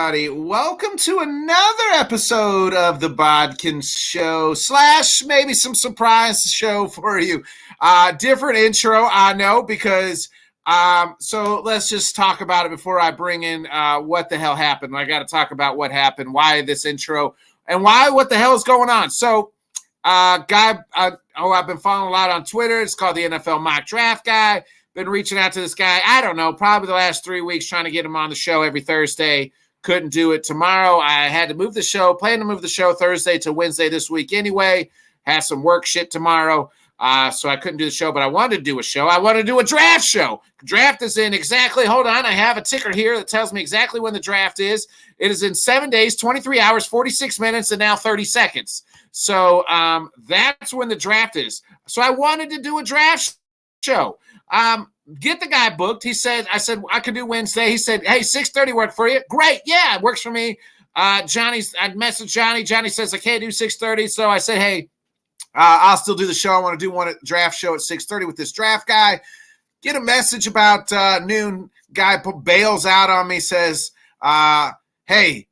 Everybody, welcome to another episode of the BodkinShow / maybe some surprise show for you. Different intro, I know, because so let's just talk about it before I bring in what the hell happened. I got to talk about what happened, why this intro, and what the hell is going on. So, I've been following a lot on Twitter. It's called the NFL Mock Draft Guy. Been reaching out to this guy, I don't know, probably the last 3 weeks, trying to get him on the show every Thursday. Couldn't do it tomorrow. I had to move the show, plan to move the show Thursday to Wednesday this week anyway. Have some work shit tomorrow. So I couldn't do the show, but I wanted to do a show. I wanted to do a draft show. Draft is in exactly, hold on, I have a ticker here that tells me exactly when the draft is. It is in 7 days, 23 hours, 46 minutes, and now 30 seconds. So that's when the draft is. So I wanted to do a draft show. Get the guy booked. I said I could do Wednesday. He said, hey, 6:30 work for you? Great. Yeah, it works for me. I messaged Johnny. Johnny says I can't do 6:30. So I said, hey, I'll still do the show. I want to do one draft show at 6:30 with this draft guy. Get a message about noon. Guy bails out on me, says, hey,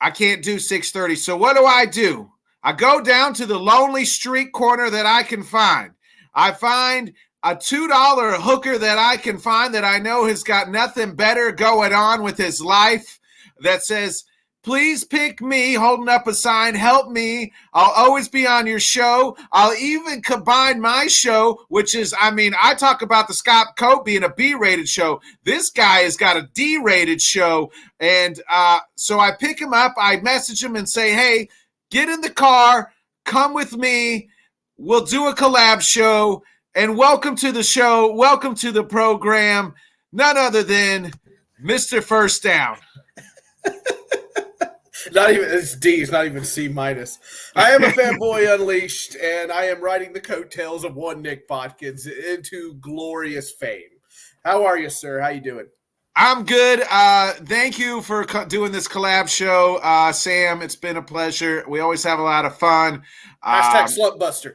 I can't do 6:30. So what do? I go down to the lonely street corner that I can find. I find a $2 hooker that I can find that I know has got nothing better going on with his life that says, please pick me, holding up a sign, help me. I'll always be on your show. I'll even combine my show, which is, I talk about the Scott Cope being a B-rated show. This guy has got a D-rated show. And so I pick him up. I message him and say, hey, get in the car, come with me. We'll do a collab show. And welcome to the show. Welcome to the program. None other than Mr. First Down. Not even, it's D, it's not even C-. I am a fanboy unleashed, and I am riding the coattails of one Nick Bodkins into glorious fame. How are you, sir? How you doing? I'm good. Thank you for doing this collab show, Sam. It's been a pleasure. We always have a lot of fun. Hashtag Slumpbuster.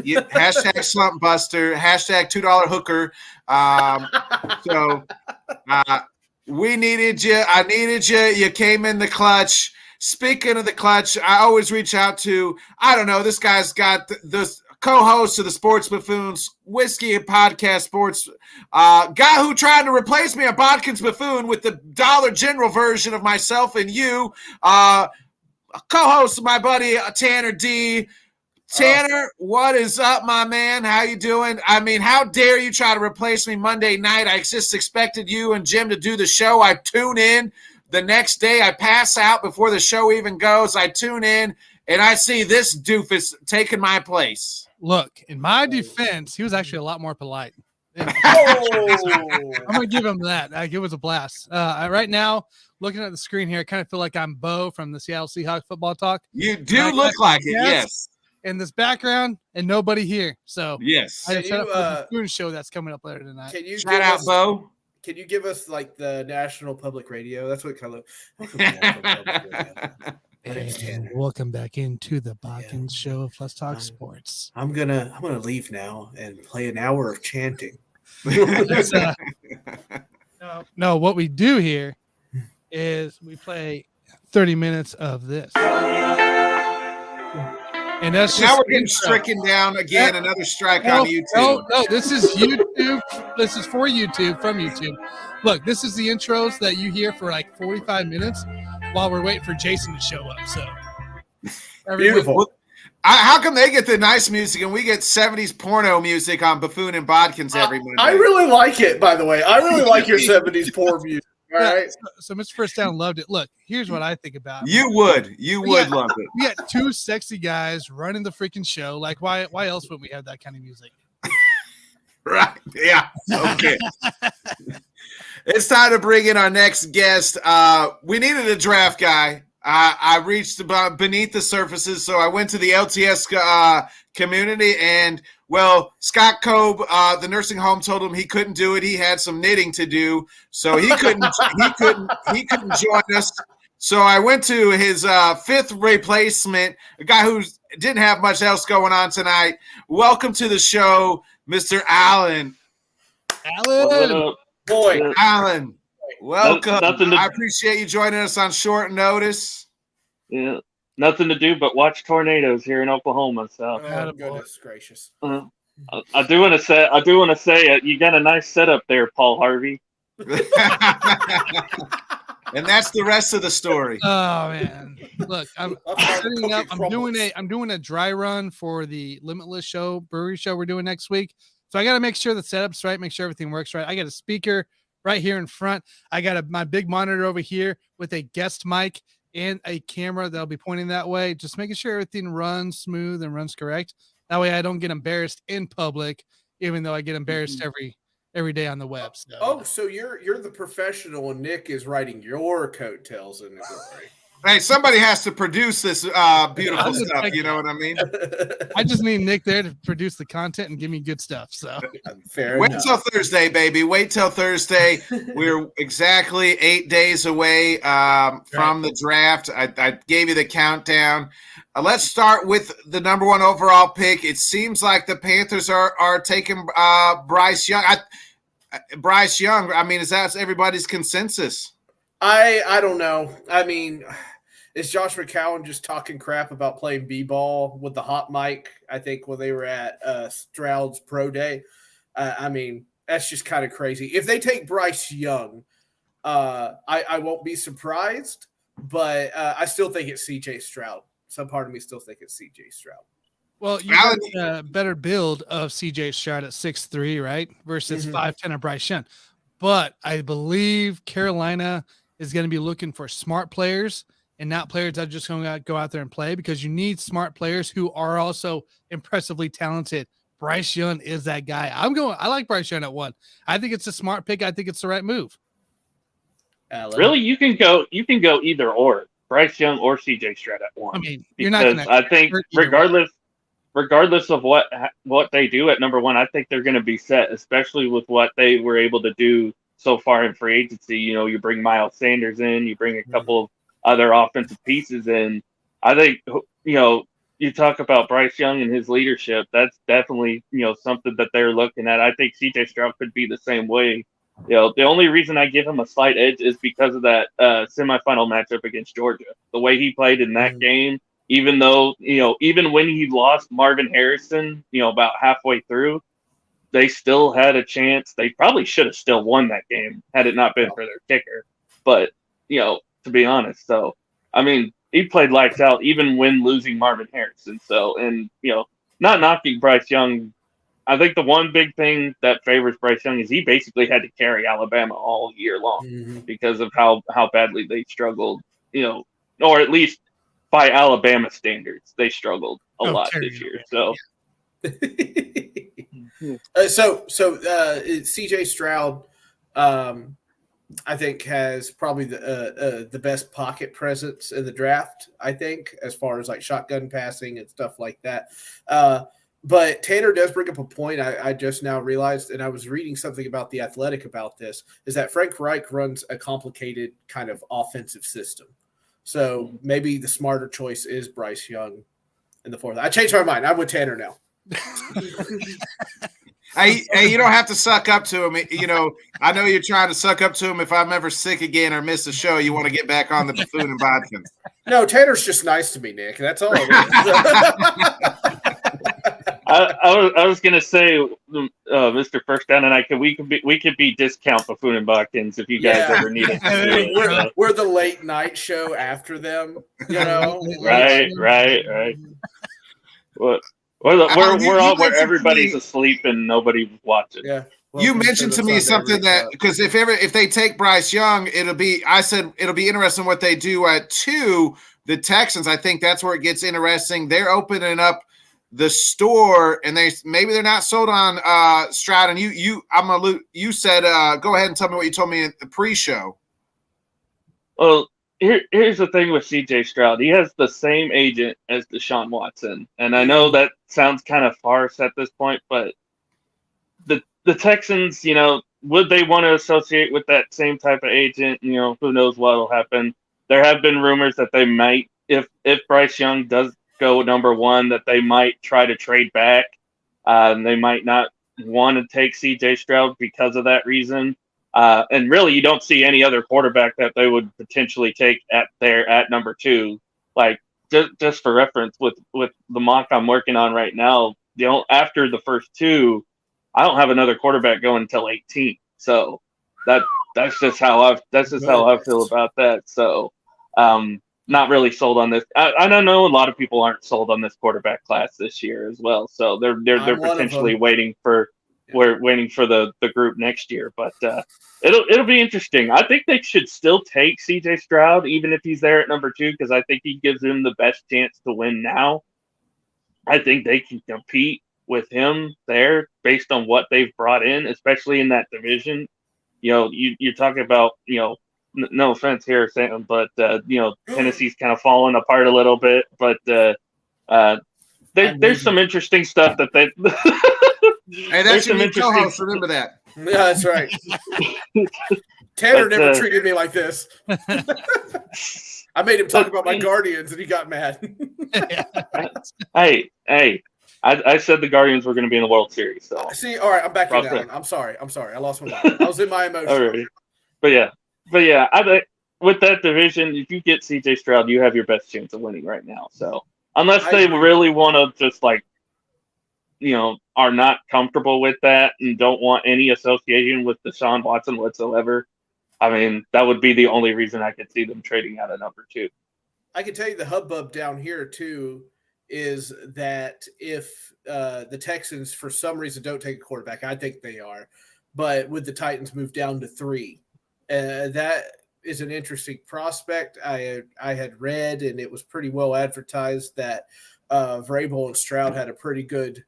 Hashtag slump buster, hashtag $2 hooker. So we needed you. I needed you. You came in the clutch. Speaking of the clutch, I always reach out to, I don't know, this guy's got the co-host of the Sports Buffoons, Whiskey and Podcast Sports, guy who tried to replace me, a Bodkins Buffoon, with the Dollar General version of myself and you. Co-host of my buddy Tanner D. Tanner, What is up, my man? How you doing? How dare you try to replace me Monday night? I just expected you and Jim to do the show. I tune in. The next day, I pass out before the show even goes. I tune in, and I see this doofus taking my place. Look, in my defense, he was actually a lot more polite. I'm going to give him that. It was a blast. Right now, looking at the screen here, I kind of feel like I'm Bo from the Seattle Seahawks football talk. You do look like it, yes. In this background and nobody here. So yes, I set up the Spoon show that's coming up later tonight. Can you shout out, Bo? Can you give us like the National Public Radio? That's what kind of. Welcome back into the Bodkins Show of Let's Talk Sports. I'm gonna leave now and play an hour of chanting. No, what we do here is we play 30 minutes of this. And that's now we're getting stricken down again. Another strike on YouTube. No, this is YouTube. This is for YouTube, from YouTube. Look, this is the intros that you hear for like 45 minutes while we're waiting for Jason to show up. So beautiful. How come they get the nice music and we get 70s porno music on Buffoon and Bodkins every Monday? I really like it, by the way. I really like your 70s porn music. All right. So Mr. First Down loved it. Look, here's what I think about it. You would love it. We got two sexy guys running the freaking show. Like, why else would we have that kind of music? Right. Yeah. Okay. It's time to bring in our next guest. We needed a draft guy. I reached about beneath the surfaces, so I went to the LTS community, and well, Scott Cobe, the nursing home, told him he couldn't do it. He had some knitting to do, so he couldn't join us. So I went to his fifth replacement, a guy who didn't have much else going on tonight. Welcome to the show, Mr. Allen. Alan, boy, Allen. Welcome. Nothing I appreciate you joining us on short notice. Yeah, nothing to do but watch tornadoes here in Oklahoma. So, oh, goodness gracious! I do want to say, you got a nice setup there, Paul Harvey. And that's the rest of the story. Oh man, look, I'm setting up. I'm doing a dry run for the Limitless show, brewery show we're doing next week. So I got to make sure the setup's right, make sure everything works right. I got a speaker right here in front. I got my big monitor over here with a guest mic and a camera that'll be pointing that way. Just making sure everything runs smooth and runs correct. That way I don't get embarrassed in public, even though I get embarrassed every day on the web. So. So you're the professional, and Nick is writing your coattails in the glory. Hey, somebody has to produce this beautiful stuff. You know what I mean? I just need Nick there to produce the content and give me good stuff. So wait till Thursday, baby. Wait till Thursday. We're exactly 8 days away from the draft. I gave you the countdown. Let's start with the number one overall pick. It seems like the Panthers are taking Bryce Young. Bryce Young. I mean, is that everybody's consensus? I don't know. I mean, is Josh McCown just talking crap about playing b-ball with the hot mic? I think when they were at Stroud's pro day. I mean, that's just kind of crazy. If they take Bryce Young, I won't be surprised, but I still think it's CJ Stroud. Some part of me still think it's CJ Stroud. Well, you got a better build of CJ Stroud at 6'3", right? Versus 5'10" of Bryce Young. But I believe Carolina is going to be looking for smart players and not players that are just going to go out there and play, because you need smart players who are also impressively talented. Bryce Young is that guy. I like Bryce Young at 1. I think it's a smart pick. I think it's the right move. Alan? Really, you can go either or, Bryce Young or CJ Stroud at 1. I mean, you're not going to. I think regardless of what they do at number 1, I think they're going to be set, especially with what they were able to do so far in free agency. You know, you bring Miles Sanders in, you bring a couple of other offensive pieces in. I think, you know, you talk about Bryce Young and his leadership. That's definitely, you know, something that they're looking at. I think CJ Stroud could be the same way. You know, the only reason I give him a slight edge is because of that semifinal matchup against Georgia. The way he played in that game, even though, you know, even when he lost Marvin Harrison, you know, about halfway through, they still had a chance. They probably should have still won that game had it not been for their kicker. But, you know, to be honest, so, I mean, he played lights out even when losing Marvin Harrison. So, and, you know, not knocking Bryce Young, I think the one big thing that favors Bryce Young is he basically had to carry Alabama all year long because of how badly they struggled, you know, or at least by Alabama standards, they struggled a lot this year. So, CJ Stroud, I think, has probably the best pocket presence in the draft, I think, as far as like shotgun passing and stuff like that. But Tanner does bring up a point I just now realized, and I was reading something about The Athletic about this, is that Frank Reich runs a complicated kind of offensive system. So maybe the smarter choice is Bryce Young in the 4th. I changed my mind. I'm with Tanner now. Hey, you don't have to suck up to him. You know, I know you're trying to suck up to him. If I'm ever sick again or miss a show, you want to get back on the Buffoon and Bodkin. No, Tanner's just nice to me, Nick. That's all. I was gonna say, Mr. First Down and I we could be discount Buffoon and Bodkins if you guys ever need it. We're the late night show after them, you know. Right. We're all where everybody's asleep and nobody's watching. Yeah. Well, you mentioned to me something that, because if they take Bryce Young, it'll be interesting what they do at 2. The Texans, I think that's where it gets interesting. They're opening up the store, and they're not sold on Stroud. And you said go ahead and tell me what you told me in the pre-show. Well, here's the thing with C.J. Stroud. He has the same agent as Deshaun Watson, and I know that sounds kind of farce at this point, but the Texans, would they want to associate with that same type of agent? Who knows what will happen. There have been rumors that they might, if Bryce Young does go number one, that they might try to trade back. They might not want to take C.J. Stroud because of that reason. And really, you don't see any other quarterback that they would potentially take at number two. Like just for reference, with the mock I'm working on right now, after the first two, I don't have another quarterback going until 18. So that's just how I feel about that. So not really sold on this. I don't know. A lot of people aren't sold on this quarterback class this year as well. So they're potentially waiting for the group next year. But it'll be interesting. I think they should still take C.J. Stroud even if he's there at number two, because I think he gives them the best chance to win now. I think they can compete with him there based on what they've brought in, especially in that division. You're talking about, no offense here, Sam, but Tennessee's kind of falling apart a little bit. But there's some interesting stuff that they. Hey, that's your new co-host. Remember that. Yeah, that's right. Tanner never treated me like this. I made him talk about my Guardians, and he got mad. Hey. I said the Guardians were going to be in the World Series. So see, all right, I'm backing down. I'm sorry. I lost my mind. I was in my emotions. Alrighty. But yeah, I think with that division, if you get C.J. Stroud, you have your best chance of winning right now. So unless they really want to just are not comfortable with that and don't want any association with Deshaun Watson whatsoever, I mean, that would be the only reason I could see them trading out of number two. I can tell you the hubbub down here too is that if the Texans for some reason don't take a quarterback, I think they are, but would the Titans move down to 3? That is an interesting prospect. I had read, and it was pretty well advertised, that Vrabel and Stroud had a pretty good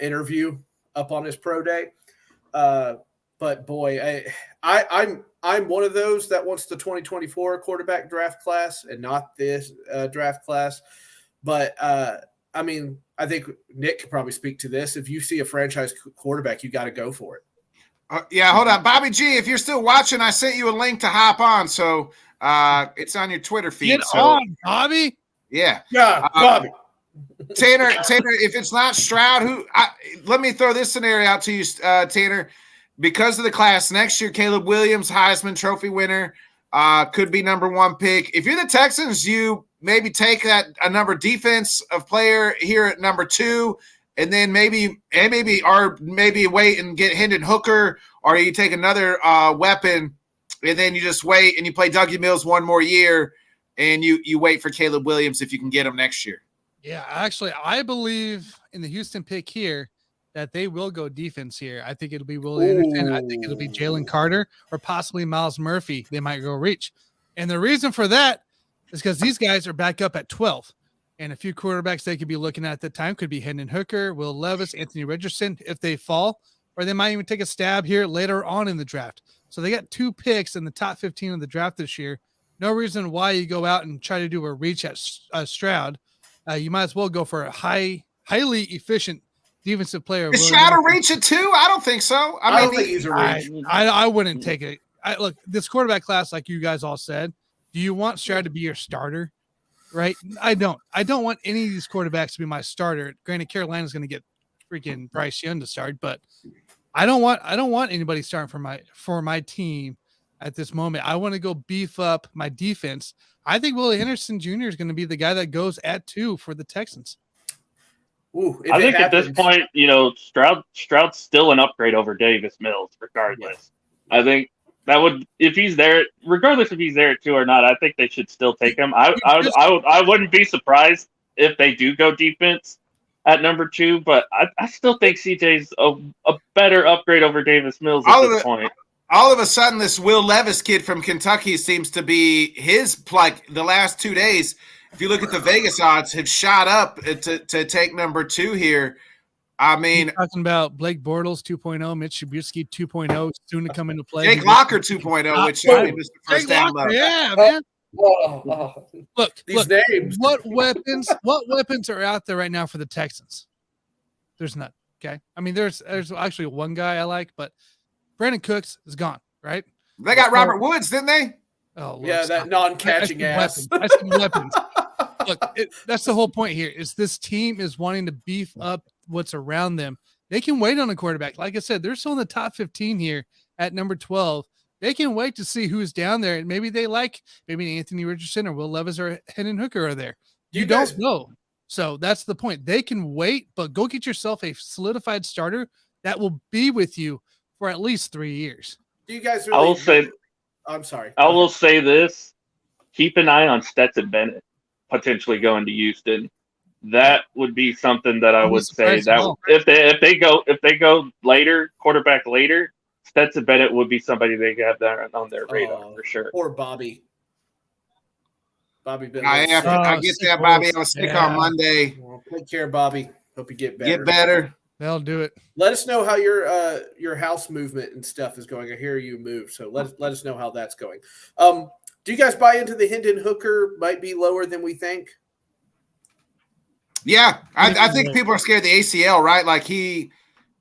interview up on his pro day. But boy, I'm one of those that wants the 2024 quarterback draft class and not this draft class. But I mean, I think Nick could probably speak to this. If you see a franchise quarterback, you got to go for it. Yeah, hold on. Bobby G, if you're still watching, I sent you a link to hop on. So it's on your Twitter feed. Get on, Bobby. Yeah. Yeah, Bobby. Tanner, if it's not Stroud, let me throw this scenario out to you, Tanner. Because of the class next year, Caleb Williams, Heisman Trophy winner, could be number one pick. If you're the Texans, you maybe take a number defensive player here at number 2, and then maybe wait and get Hendon Hooker, or you take another weapon, and then you just wait and you play Dougie Mills one more year, and you wait for Caleb Williams if you can get him next year. Yeah, actually, I believe in the Houston pick here that they will go defense here. I think it'll be Will Anderson. I think it'll be Jalen Carter or possibly Miles Murphy. They might go reach. And the reason for that is because these guys are back up at 12. And a few quarterbacks they could be looking at the time could be Hendon Hooker, Will Levis, Anthony Richardson if they fall, or they might even take a stab here later on in the draft. So they got 2 picks in the top 15 of the draft this year. No reason why you go out and try to do a reach at Stroud. You might as well go for a highly efficient defensive player. Is Stroud a reach at 2? I don't think so. I don't think he's a reach. I wouldn't take it. Look, this quarterback class, like you guys all said, do you want Stroud to be your starter? Right? I don't want any of these quarterbacks to be my starter. Granted, Carolina's going to get freaking Bryce Young to start, but I don't want anybody starting for my team at this moment. I want to go beef up my defense. I think Willie Henderson Jr. is going to be the guy that goes at 2 for the Texans. Ooh, I think at this point, Stroud's still an upgrade over Davis Mills, regardless. Yeah. I think that would, if he's there, regardless if he's there at 2 or not, I think they should still take him. I wouldn't be surprised if they do go defense at number 2, but I still think CJ's a better upgrade over Davis Mills at this point. All of a sudden, this Will Levis kid from Kentucky seems to be his, like, the last 2 days. If you look at the Vegas odds, have shot up to take number 2 here. I mean, you're talking about Blake Bortles 2.0, Mitch Trubisky 2.0, soon to come into play. Jake Locker 2.0, which I mean, was the first down low. Yeah, man. Look, These names. What weapons are out there right now for the Texans? There's none. Okay. I mean, there's actually one guy I like, but Brandon Cooks is gone, right? They got Robert Woods, didn't they? Oh, Lord, Yeah, that non-catching ass. I said weapons. Look, that's the whole point here. Is this team is wanting to beef up what's around them. They can wait on a quarterback. Like I said, they're still in the top 15 here at number 12. They can wait to see who's down there, and maybe they like maybe Anthony Richardson or Will Levis or Hendon Hooker are there. You don't know. So that's the point. They can wait, but go get yourself a solidified starter that will be with you for at least 3 years. Do you guys really? I will say. I'm sorry. I will say this: keep an eye on Stetson Bennett potentially going to Houston. That would be something that I would say that if they go later, quarterback later, Stetson Bennett would be somebody they have there on their radar for sure. Or Bobby. Bobby Bennett. I get that, Bobby. I was sick on Monday. Well, take care, Bobby. Hope you get better. Get better. They'll do it. Let us know how your house movement and stuff is going. I hear you moved, so let us know how that's going. Do you guys buy into the Hendon Hooker might be lower than we think? Yeah, I think people are scared of the ACL, right? Like he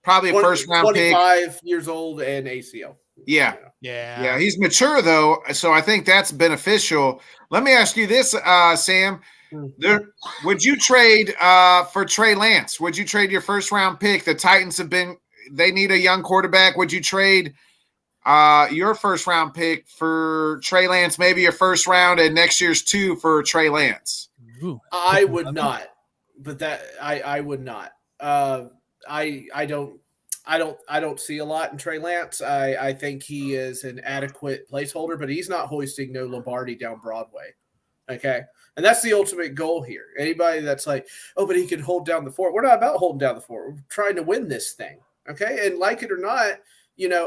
probably a first round pick, 25 years old and ACL. Yeah. Yeah. He's mature though, so I think that's beneficial. Let me ask you this, Sam. Would you trade for Trey Lance? Would you trade your first round pick? The Titans they need a young quarterback. Would you trade your first round pick for Trey Lance, maybe your first round and next year's 2 for Trey Lance? Ooh. I would not, but I would not. I don't see a lot in Trey Lance. I think he is an adequate placeholder, but he's not hoisting no Lombardi down Broadway. Okay. And that's the ultimate goal here. Anybody that's like, oh, but he can hold down the fort. We're not about holding down the fort. We're trying to win this thing. Okay. And like it or not,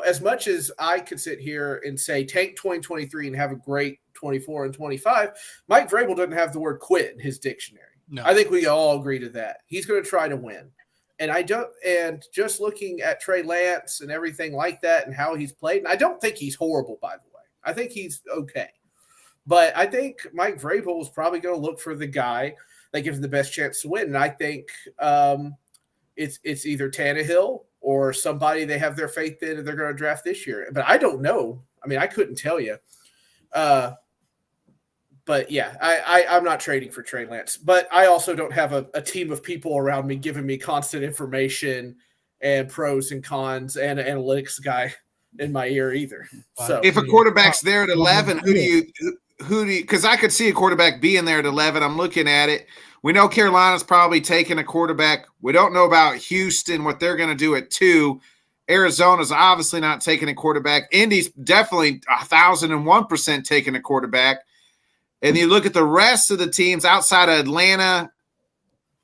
as much as I could sit here and say tank 2023 and have a great 24 and 25, Mike Vrabel doesn't have the word quit in his dictionary. No. I think we all agree to that. He's going to try to win. And just looking at Trey Lance and everything like that and how he's played, and I don't think he's horrible, by the way. I think he's okay. But I think Mike Vrabel is probably going to look for the guy that gives him the best chance to win. And I think it's either Tannehill or somebody they have their faith in and they're going to draft this year. But I don't know. I mean, I couldn't tell you. But, yeah, I'm not trading for Trey Lance. But I also don't have a team of people around me giving me constant information and pros and cons and an analytics guy in my ear either. So if a quarterback's there at 11, who do you because I could see a quarterback being there at 11. I'm looking at it. We know Carolina's probably taking a quarterback. We don't know about Houston, what they're going to do at 2. Arizona's obviously not taking a quarterback. Indy's definitely 1,001% taking a quarterback. And you look at the rest of the teams outside of Atlanta,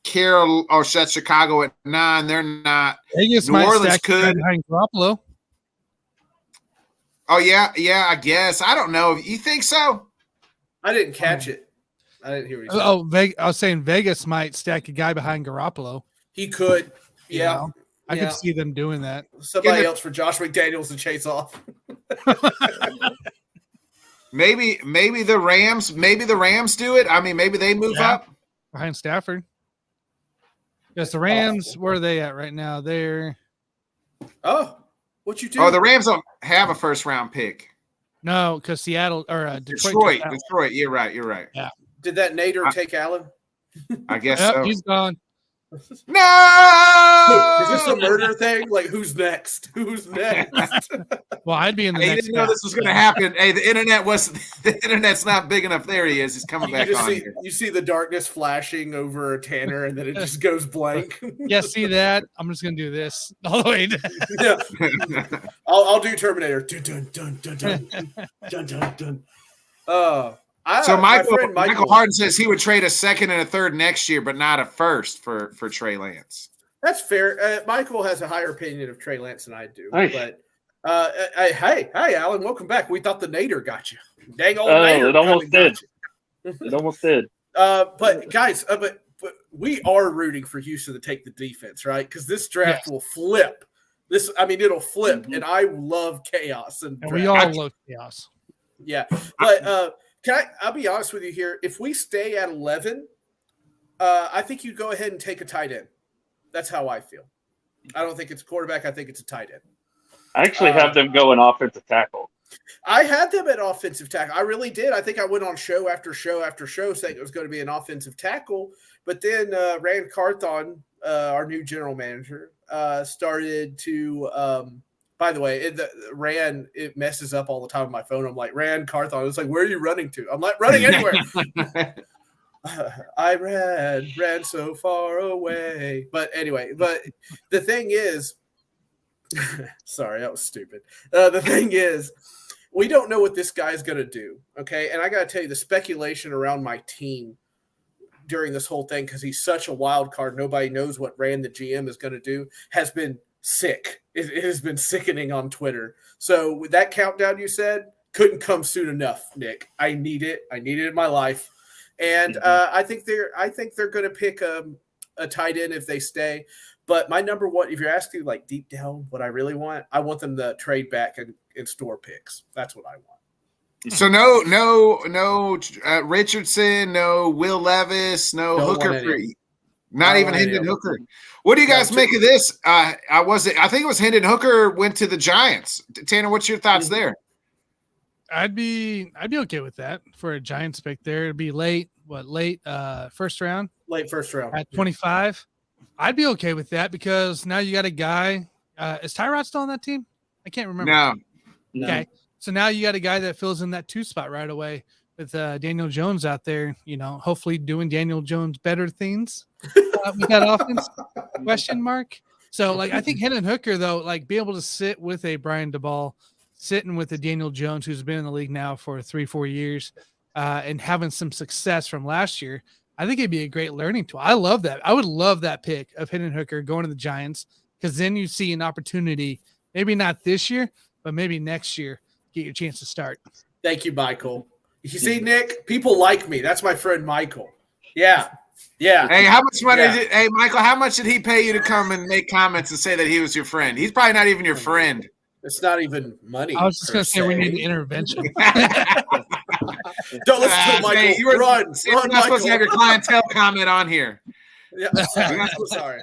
that's Chicago at 9. They're not. Vegas New Orleans could. Behind Garoppolo. Oh, yeah, I guess. I don't know. You think so? I didn't catch it. I didn't hear what he said. I was saying Vegas might stack a guy behind Garoppolo. He could. Yeah. I could see them doing that. Somebody else for Josh McDaniels to chase off. Maybe the Rams do it. I mean, maybe they move up behind Stafford. Yes, the Rams. Where are they at right now? They're what you do? Oh, the Rams don't have a first round pick. No, because Seattle or Detroit. Detroit. You're right. Yeah. Did that Nader take Allen? I guess so. He's gone. No! Is this a murder thing? Like, who's next? Well, I'd be in the He next. didn't know this was going to happen. Hey, the internet's not big enough. There he is. He's coming back on. You see the darkness flashing over Tanner, and then it just goes blank. Yeah, see that? I'm just gonna do this all the way down. Yeah. I'll do Terminator. Dun, dun, dun, dun, dun, dun, dun. So Michael Harden says he would trade a second and a third next year, but not a first for Trey Lance. That's fair. Michael has a higher opinion of Trey Lance than I do. Hey. But hey, Alan, welcome back. We thought the Nader got you. Dang old Nader. It almost did. It almost did. But guys, but we are rooting for Houston to take the defense, right? Because this draft will flip. It'll flip, and I love chaos. And we all love chaos. Yeah, but I'll be honest with you here. If we stay at 11, I think you go ahead and take a tight end. That's how I feel. I don't think it's a quarterback. I think it's a tight end. I actually have them going offensive tackle. I had them at offensive tackle. I really did. I think I went on show after show after show saying it was going to be an offensive tackle. But then Rand Carthon, our new general manager, started to by the way, it messes up all the time on my phone. I'm like, Rand Carthon. It's like, where are you running to? I'm like, running anywhere. I ran so far away. But anyway, the thing is, sorry, that was stupid. The thing is, we don't know what this guy's going to do, okay? And I got to tell you, the speculation around my team during this whole thing, because he's such a wild card, nobody knows what Rand, the GM, is going to do, has been sick. It has been sickening on Twitter. So with that countdown you said, couldn't come soon enough, Nick. I need it. I need it in my life. And I think they're going to pick a tight end if they stay. But my number one, if you're asking like deep down what I really want, I want them to trade back and store picks. That's what I want. So no Richardson, no Will Levis, no Hooker for not even Hendon Hooker. What do you guys make of this? I think it was Hendon Hooker went to the Giants. Tanner, what's your thoughts there? I'd be okay with that for a Giants pick there. It'd be late first round? Late first round. At 25. I'd be okay with that because now you got a guy. Is Tyrod still on that team? I can't remember. No. Okay. So now you got a guy that fills in that 2 spot right away with Daniel Jones out there, hopefully doing Daniel Jones better things with that offense question mark. So I think Hendon Hooker though, be able to sit with a Brian DeBall, sitting with a Daniel Jones, who's been in the league now for 3-4 years and having some success from last year. I think it'd be a great learning tool. I love that. I would love that pick of Hendon Hooker going to the Giants because then you see an opportunity, maybe not this year, but maybe next year, get your chance to start. Thank you, Michael. You see, Nick, people like me. That's my friend Michael. Yeah. Hey, how much money? Hey, Michael, how much did he pay you to come and make comments and say that he was your friend? He's probably not even your friend. It's not even money. I was just going to say we need an intervention. Don't listen to Michael. Hey, run, you're not Michael. supposed to have your clientele comment on here. Yeah, sorry.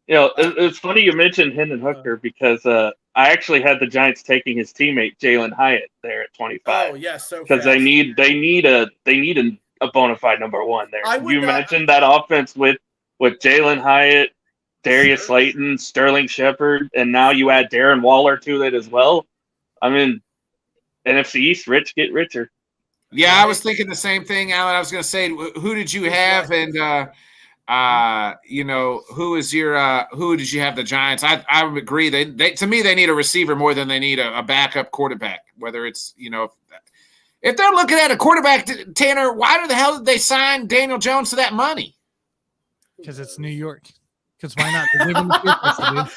It's funny you mentioned Hendon Hooker because I actually had the Giants taking his teammate Jalen Hyatt there at 25. Oh yes, so because they need a bona fide number one there. You mentioned that offense with Jalen Hyatt, Darius Slayton, Sterling Shepard, and now you add Darren Waller to it as well. I mean, NFC East, rich get richer. Yeah, I was thinking the same thing, Alan. I was going to say, who did you have, and who did you have the Giants? I would agree. They to me they need a receiver more than they need a backup quarterback. Whether it's if they're looking at a quarterback, Tanner, why the hell did they sign Daniel Jones to that money? Because it's New York. Because why not?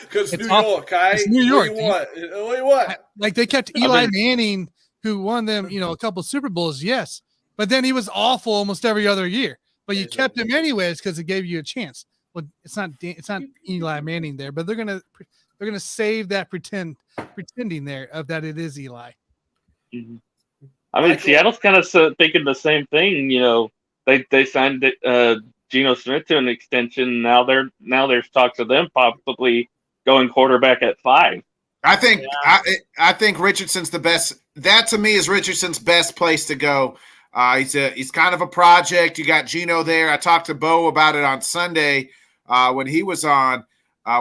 Because New York, it's New York. What? Like they kept Eli Manning, who won them, a couple Super Bowls, yes, but then he was awful almost every other year. But you kept him anyways because it gave you a chance. Well, it's not Eli Manning there, but they're gonna save that pretending there of that it is Eli. Mm-hmm. I mean, Seattle's kind of thinking the same thing. They signed Geno Smith to an extension. Now there's talks of them possibly going quarterback at 5. I think Richardson's the best. That to me is Richardson's best place to go. He's kind of a project. You got Geno there. I talked to Bo about it on Sunday when he was on.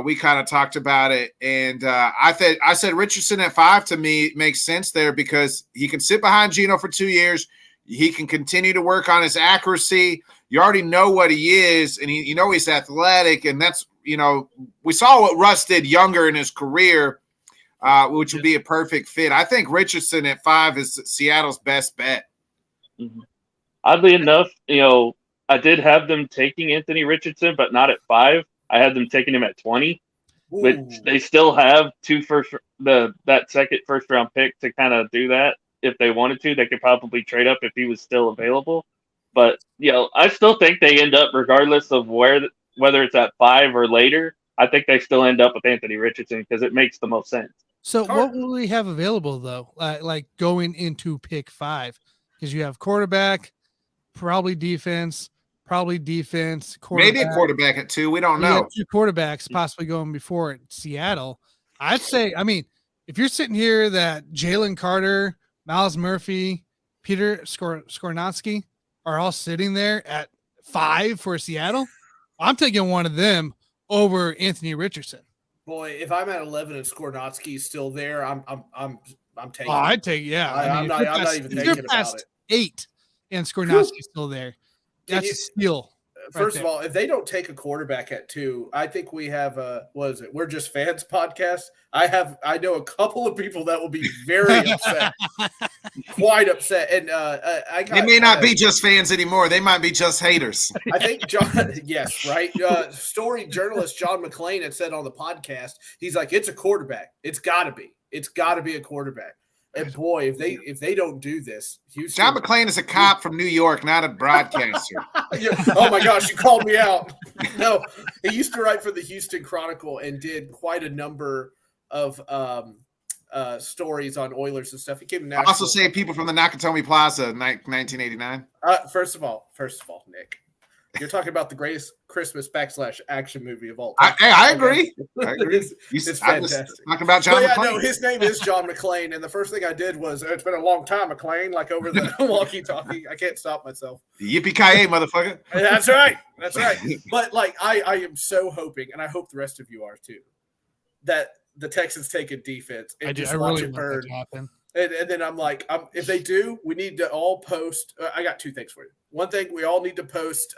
We kind of talked about it, and I said Richardson at 5 to me makes sense there because he can sit behind Geno for 2 years. He can continue to work on his accuracy. You already know what he is, and he's athletic, and that's we saw what Russ did younger in his career, which would be a perfect fit. I think Richardson at 5 is Seattle's best bet. Mm-hmm. Oddly enough, I did have them taking Anthony Richardson, but not at 5. I had them taking him at 20, which they still have that second first round pick to kind of do that. If they wanted to, they could probably trade up if he was still available. But, I still think they end up, regardless of whether it's at 5 or later, I think they still end up with Anthony Richardson because it makes the most sense. So what will we have available though? Like going into pick 5, because you have quarterback, probably defense, quarterback. Maybe a quarterback at 2. We don't You know. have 2 quarterbacks possibly going before at Seattle. I'd say, I mean, if you're sitting here that Jalen Carter, Miles Murphy, Peter Skornatsky are all sitting there at 5 for Seattle, I'm taking one of them over Anthony Richardson. Boy, if I'm at 11 and Skornatsky's still there, I'm taking. Oh, I'd take, yeah. I'm not even thinking about it. 8 and Skornatsky's still there. That's a steal. First of all, if they don't take a quarterback at 2, I think we have what is it? We're Just Fans podcast. I know a couple of people that will be very upset, quite upset, and they may not be just fans anymore. They might be just haters. I think John, yes, right. Story journalist John McClain had said on the podcast, he's like, it's a quarterback. It's got to be a quarterback. And boy, if they don't do this, Houston. John McClain is a cop from New York, not a broadcaster. Oh my gosh, you called me out. No, he used to write for the Houston Chronicle and did quite a number of stories on Oilers and stuff. He came to also saved people from the Nakatomi Plaza in 1989. First of all, Nick, you're talking about the greatest Christmas / action movie of all time. I agree. It's fantastic. Talking about John McClain. No, his name is John McClain, and the first thing I did was, it's been a long time, McClain, like over the walkie-talkie. I can't stop myself. Yippee-ki-yay, motherfucker. That's right. But, like, I am so hoping, and I hope the rest of you are too, that the Texans take a defense and just watch it burn. And then I'm like, if they do, we need to all post. I got 2 things for you. One thing, we all need to post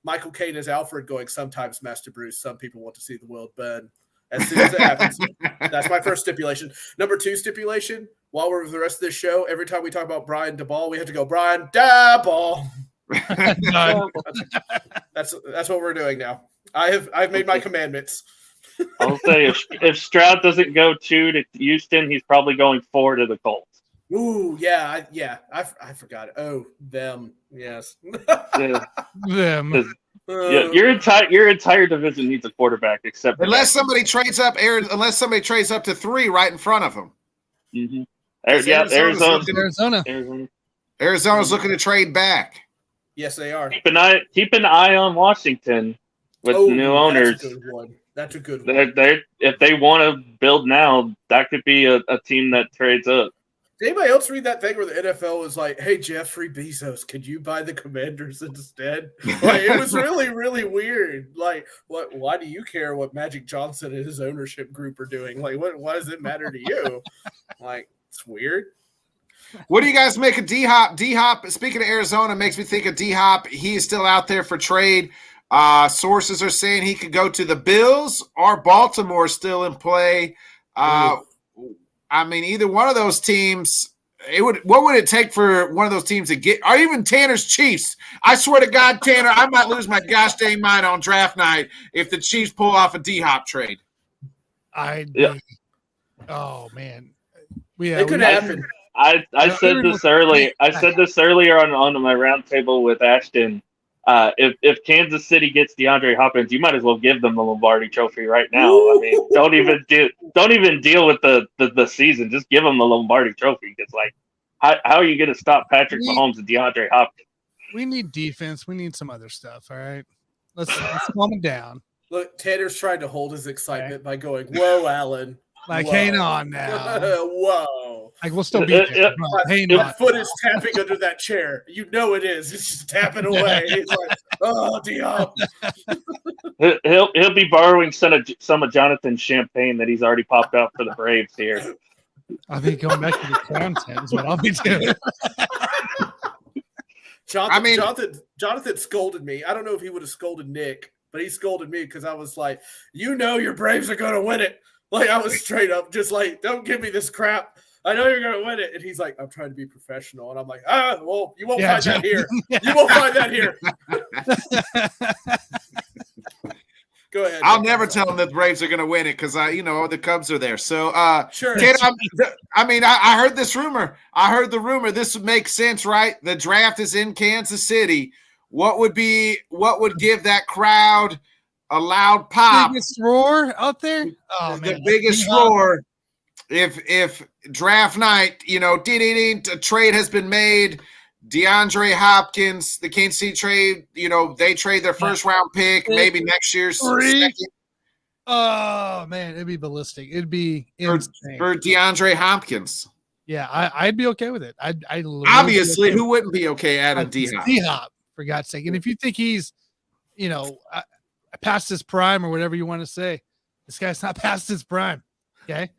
Michael Caine as Alfred going, sometimes Master Bruce, some people want to see the world burn. As soon as it happens. That's my first stipulation. Number 2 stipulation, while we're with the rest of this show, every time we talk about Brian DeBall, we have to go, Brian DeBall. That's what we're doing now. I've made my commandments. I'll say if Stroud doesn't go 2 to Houston, he's probably going 4 to the Colts. Ooh, yeah, I forgot it. Oh, them, yes, them. Yeah, your entire division needs a quarterback, except unless somebody trades up to 3 right in front of them. Mm-hmm. Arizona's looking to trade back. Yes, they are. Keep an eye on Washington with new owners. That's a good one. If they want to build now, that could be a team that trades up. Did anybody else read that thing where the NFL was like, hey, Jeffrey Bezos, could you buy the Commanders instead? Like, it was really, really weird. Like, why do you care what Magic Johnson and his ownership group are doing? Like, why does it matter to you? Like, it's weird. What do you guys make of D-Hop? D-Hop, speaking of Arizona, makes me think of D-Hop. He is still out there for trade. Sources are saying he could go to the Bills or Baltimore, still in play. I mean, either one of those teams, what would it take for one of those teams to get, or even Tanner's Chiefs? I swear to God, Tanner, I might lose my gosh dang mind on draft night if the Chiefs pull off a D-Hop trade. Oh, man. It could happen. I said this earlier. I said this earlier on my roundtable with Ashton. If Kansas City gets DeAndre Hopkins, you might as well give them the Lombardi Trophy right now. I mean, don't even deal with the season. Just give them the Lombardi Trophy. Because how are you going to stop Patrick Mahomes and DeAndre Hopkins? We need defense. We need some other stuff. All right, let's calm it down. Look, Tanner's trying to hold his excitement by going, "Whoa, Allen." Like, hang on now. Whoa. Like, we'll still beat you. My foot is tapping under that chair. You know it is. It's just tapping away. It's like, oh, Diop. He'll be borrowing some of Jonathan's champagne that he's already popped out for the Braves here. I think going back to the crown tent is what I'll be doing. Jonathan scolded me. I don't know if he would have scolded Nick, but he scolded me because I was like, your Braves are going to win it. Like, I was straight up just like, don't give me this crap. I know you're going to win it. And he's like, I'm trying to be professional. And I'm like, well, you won't find that here. You won't find that here. Go ahead. I'll never tell them that the Braves are going to win it because the Cubs are there. So, sure. I heard this rumor. I heard the rumor. This would make sense, right? The draft is in Kansas City. What would give that crowd a loud pop? Biggest roar out there? Oh, man. The biggest roar. If draft night, a trade has been made, DeAndre Hopkins, the Kansas City trade, they trade their first round pick, maybe next year's second. Oh man, it'd be ballistic. It'd be insane for DeAndre Hopkins. Yeah, I'd be okay with it. I obviously who wouldn't be okay adding D-Hop? D-Hop, for God's sake. And if you think he's, past his prime or whatever you want to say, this guy's not past his prime. Okay,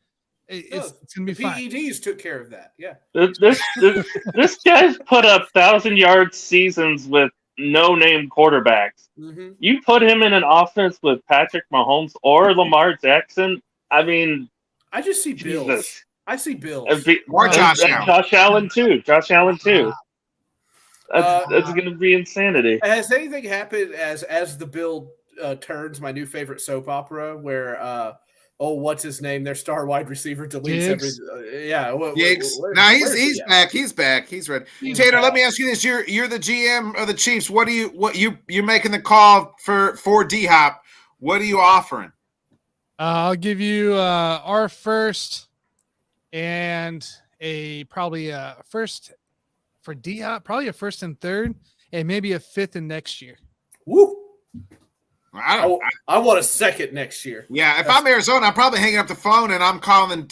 it's gonna be fine. PEDs took care of that. Yeah, this guy's put up 1,000-yard seasons with no-name quarterbacks. Mm-hmm. You put him in an offense with Patrick Mahomes or Lamar Jackson. I mean, I just see Bills. Jesus. I see Bills. Or Josh Allen. Josh Allen too. That's going to be insanity. Has anything happened as the build turns? My new favorite soap opera, where what's his name? Their star wide receiver deletes every. Giggs. No, he's back. He's back. He's ready. Tater, let me ask you this: You're the GM of the Chiefs. You're making the call for D-Hop? What are you offering? I'll give you our first. And probably a first for D-Hop, probably a first and third, and maybe a fifth in next year. Woo! I want a second next year. Yeah, if I'm Arizona, I'm probably hanging up the phone and I'm calling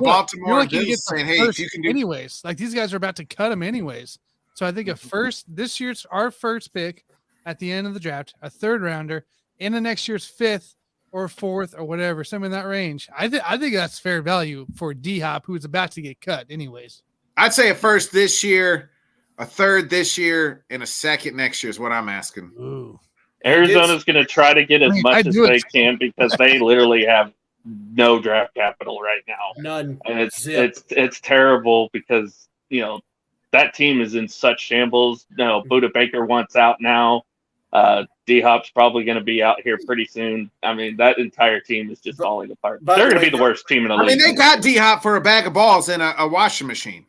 Baltimore and Bills saying, "Hey, if you can do." Anyways, like these guys are about to cut him anyways. So I think a first this year's our first pick at the end of the draft, a third rounder, and the next year's fifth or fourth or whatever, something in that range. I think that's fair value for D-Hop, who's about to get cut anyways. I'd say a first this year, a third this year, and a second next year is what I'm asking. Ooh. Arizona's going to try to get as much as they can because they literally have no draft capital right now. None. And it's terrible because, that team is in such shambles. Buda Baker wants out now. D-Hop's probably going to be out here pretty soon. I mean, that entire team is just falling apart. They're going to be the worst team in the league. I mean, they got D-Hop for a bag of balls and a washing machine.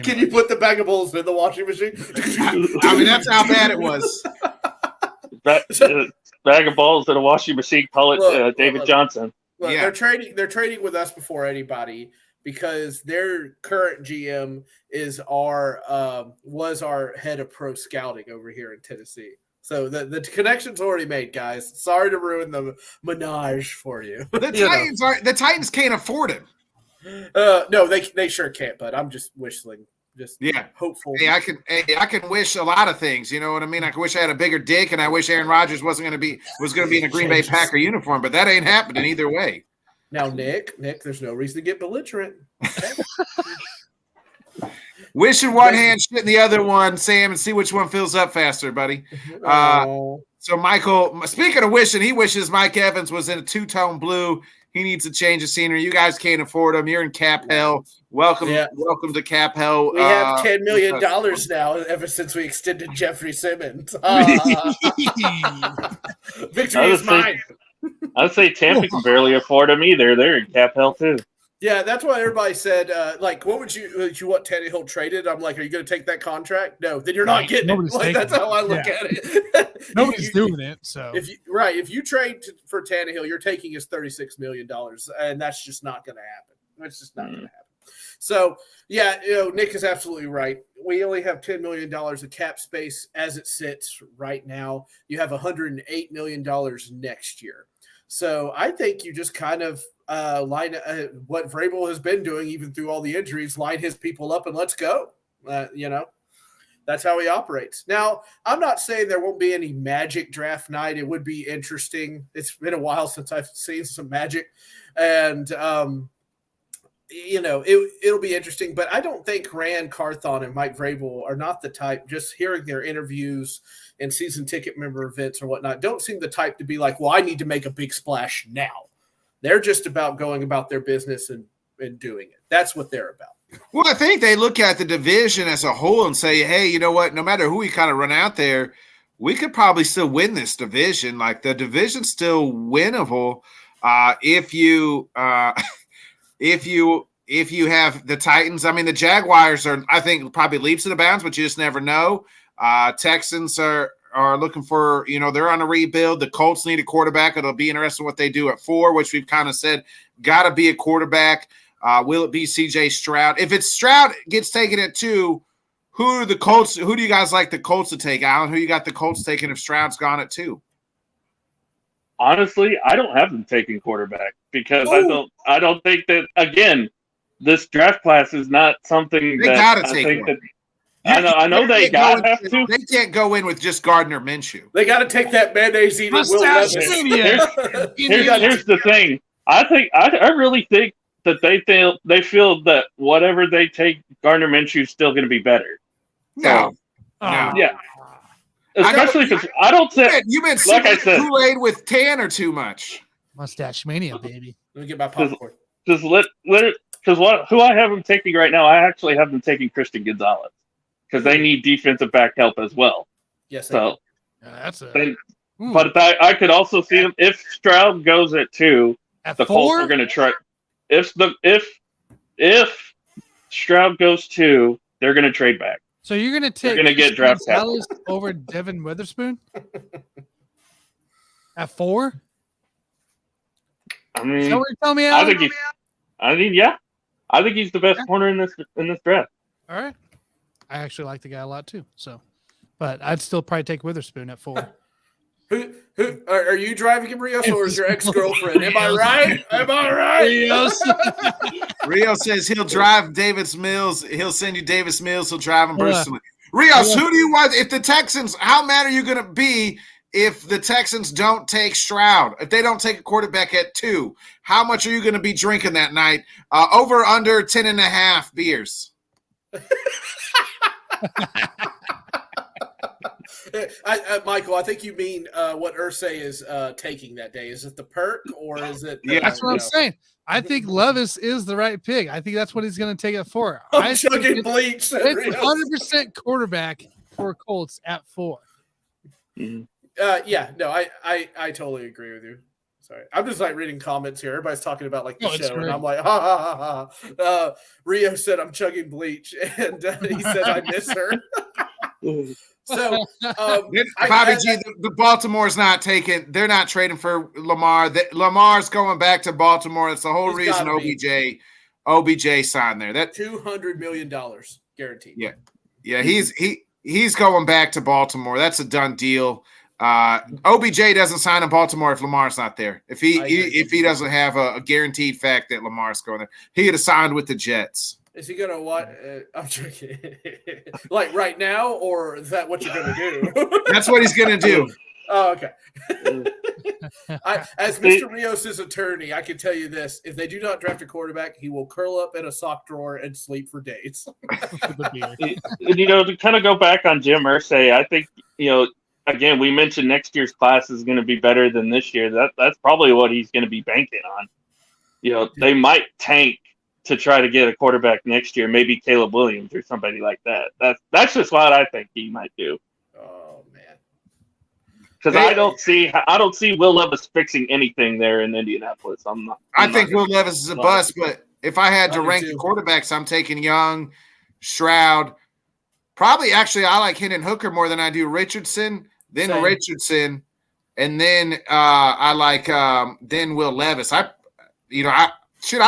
Can you put the bag of balls in the washing machine? I mean, that's how bad it was. Bag of balls in a washing machine. Call it David Johnson. Look, yeah. They're trading with us before anybody, because their current GM was our head of pro scouting over here in Tennessee. So the connection's already made, guys. Sorry to ruin the menage for you. The Titans can't afford him. No, they sure can't. But I'm just whistling, hopeful. Hey, I can wish a lot of things. You know what I mean? I can wish I had a bigger dick, and I wish Aaron Rodgers was going to be in a Green Bay Packer uniform. But that ain't happening either way. Now, Nick, there's no reason to get belligerent. Wishing one hand, shitting the other one, Sam, and see which one fills up faster, buddy. So Michael, speaking of wishing, he wishes Mike Evans was in a two-tone blue. He needs a change of scenery. You guys can't afford him. You're in cap hell. Welcome to cap hell. We have $10 million now ever since we extended Jeffrey Simmons. Victory is mine. I'd say Tampa can barely afford him either. They're in cap hell too. Yeah, that's why everybody said, what would you want Tannehill traded? I'm like, are you going to take that contract? No, then you're not getting it. Like, that's how I look at it. Nobody's doing it. So if you trade for Tannehill, you're taking his $36 million, and that's just not going to happen. It's just not going to happen. So, Nick is absolutely right. We only have $10 million of cap space as it sits right now. You have $108 million next year. So I think you just kind of line what Vrabel has been doing, even through all the injuries, line his people up and let's go. That's how he operates. Now, I'm not saying there won't be any magic draft night. It would be interesting. It's been a while since I've seen some magic. And, it'll be interesting. But I don't think Rand Carthon and Mike Vrabel are not the type, just hearing their interviews and season ticket member events or whatnot, don't seem the type to be like, well, I need to make a big splash now. They're just about going about their business and doing it. That's what they're about. Well, I think they look at the division as a whole and say, hey, you know what? No matter who we kind of run out there, we could probably still win this division. Like, the division's still winnable if you have the Titans. I mean, the Jaguars are, I think, probably leaps and the bounds, but you just never know. Texans are looking for, they're on a rebuild. The Colts need a quarterback. It'll be interesting what they do at 4, which we've kind of said got to be a quarterback. Will it be C.J. Stroud? If it's Stroud gets taken at 2, who do you guys like the Colts to take, Alan? Who you got the Colts taking if Stroud's gone at 2? Honestly, I don't have them taking quarterback because I don't think that, again, this draft class is not something They that gotta I take think one. that I know they got have to. They can't go in with just Gardner Minshew. They got to take that mayonnaise eating Will Mustache Levis. mania. Here's the thing. I really think that they feel that whatever they take, Gardner Minshew is still going to be better. No. Yeah. Especially because I don't think you've been like I sipping said, Kool-Aid with Tanner too much. Mustache mania, baby. Let me get my popcorn. Because who I have them taking right now, I actually have them taking Christian Gonzalez because they need defensive back help as well. Yes, so that's a. But I could also see them if Stroud goes at 2. At the 4? Colts are going to try. If Stroud goes 2, they're going to trade back. So you're going to take They're going to get draft capital over Devin Witherspoon at 4? I mean, is that what you're telling me, Alan? I think he's the best corner in this draft. All right. I actually like the guy a lot too. So, but I'd still probably take Witherspoon at 4. Who are you driving him, Rios, or is your ex-girlfriend? Am I right? Am I right? Rios. Rio says he'll drive Davis Mills. He'll send you Davis Mills. He'll drive him personally. Rios, who do you want? If the Texans, how mad are you going to be if the Texans don't take Stroud? If they don't take a quarterback at 2, how much are you going to be drinking that night? Over, under 10.5 beers. Michael, I think you mean what Irsay is taking that day. Is it the perk or is it? That's what I'm saying. I think Levis is the right pick. I think that's what he's going to take it for. I'm chugging bleach. It's 100% quarterback for Colts at 4. No, I totally agree with you. Sorry, I'm just like reading comments here. Everybody's talking about like the show, and I'm like, ha ha ha ha. Rio said I'm chugging bleach, and he said I miss her. So, Bobby G, the Baltimore's not taking. They're not trading for Lamar. Lamar's going back to Baltimore. That's the whole reason OBJ signed there. That $200 million guaranteed. Yeah, he's going back to Baltimore. That's a done deal. OBJ doesn't sign in Baltimore if Lamar's not there. If he doesn't have a guaranteed fact that Lamar's going there, he'd have signed with the Jets. Is he gonna what? I'm joking. Like right now, or is that what you're gonna do? That's what he's gonna do. Oh, okay. As Mr. Rios' attorney, I can tell you this: if they do not draft a quarterback, he will curl up in a sock drawer and sleep for days. To kind of go back on Jim Irsay, I think again, we mentioned next year's class is going to be better than this year. That's probably what he's going to be banking on. They might tank to try to get a quarterback next year, maybe Caleb Williams or somebody like that. That's just what I think he might do. Oh man, because I don't see Will Levis fixing anything there in Indianapolis. I think Will Levis is a bust, but if I had to rank the quarterbacks, I'm taking Young, Stroud. Probably, actually, I like Hendon Hooker more than I do Richardson. Then Same. Richardson, and then I like then Will Levis. I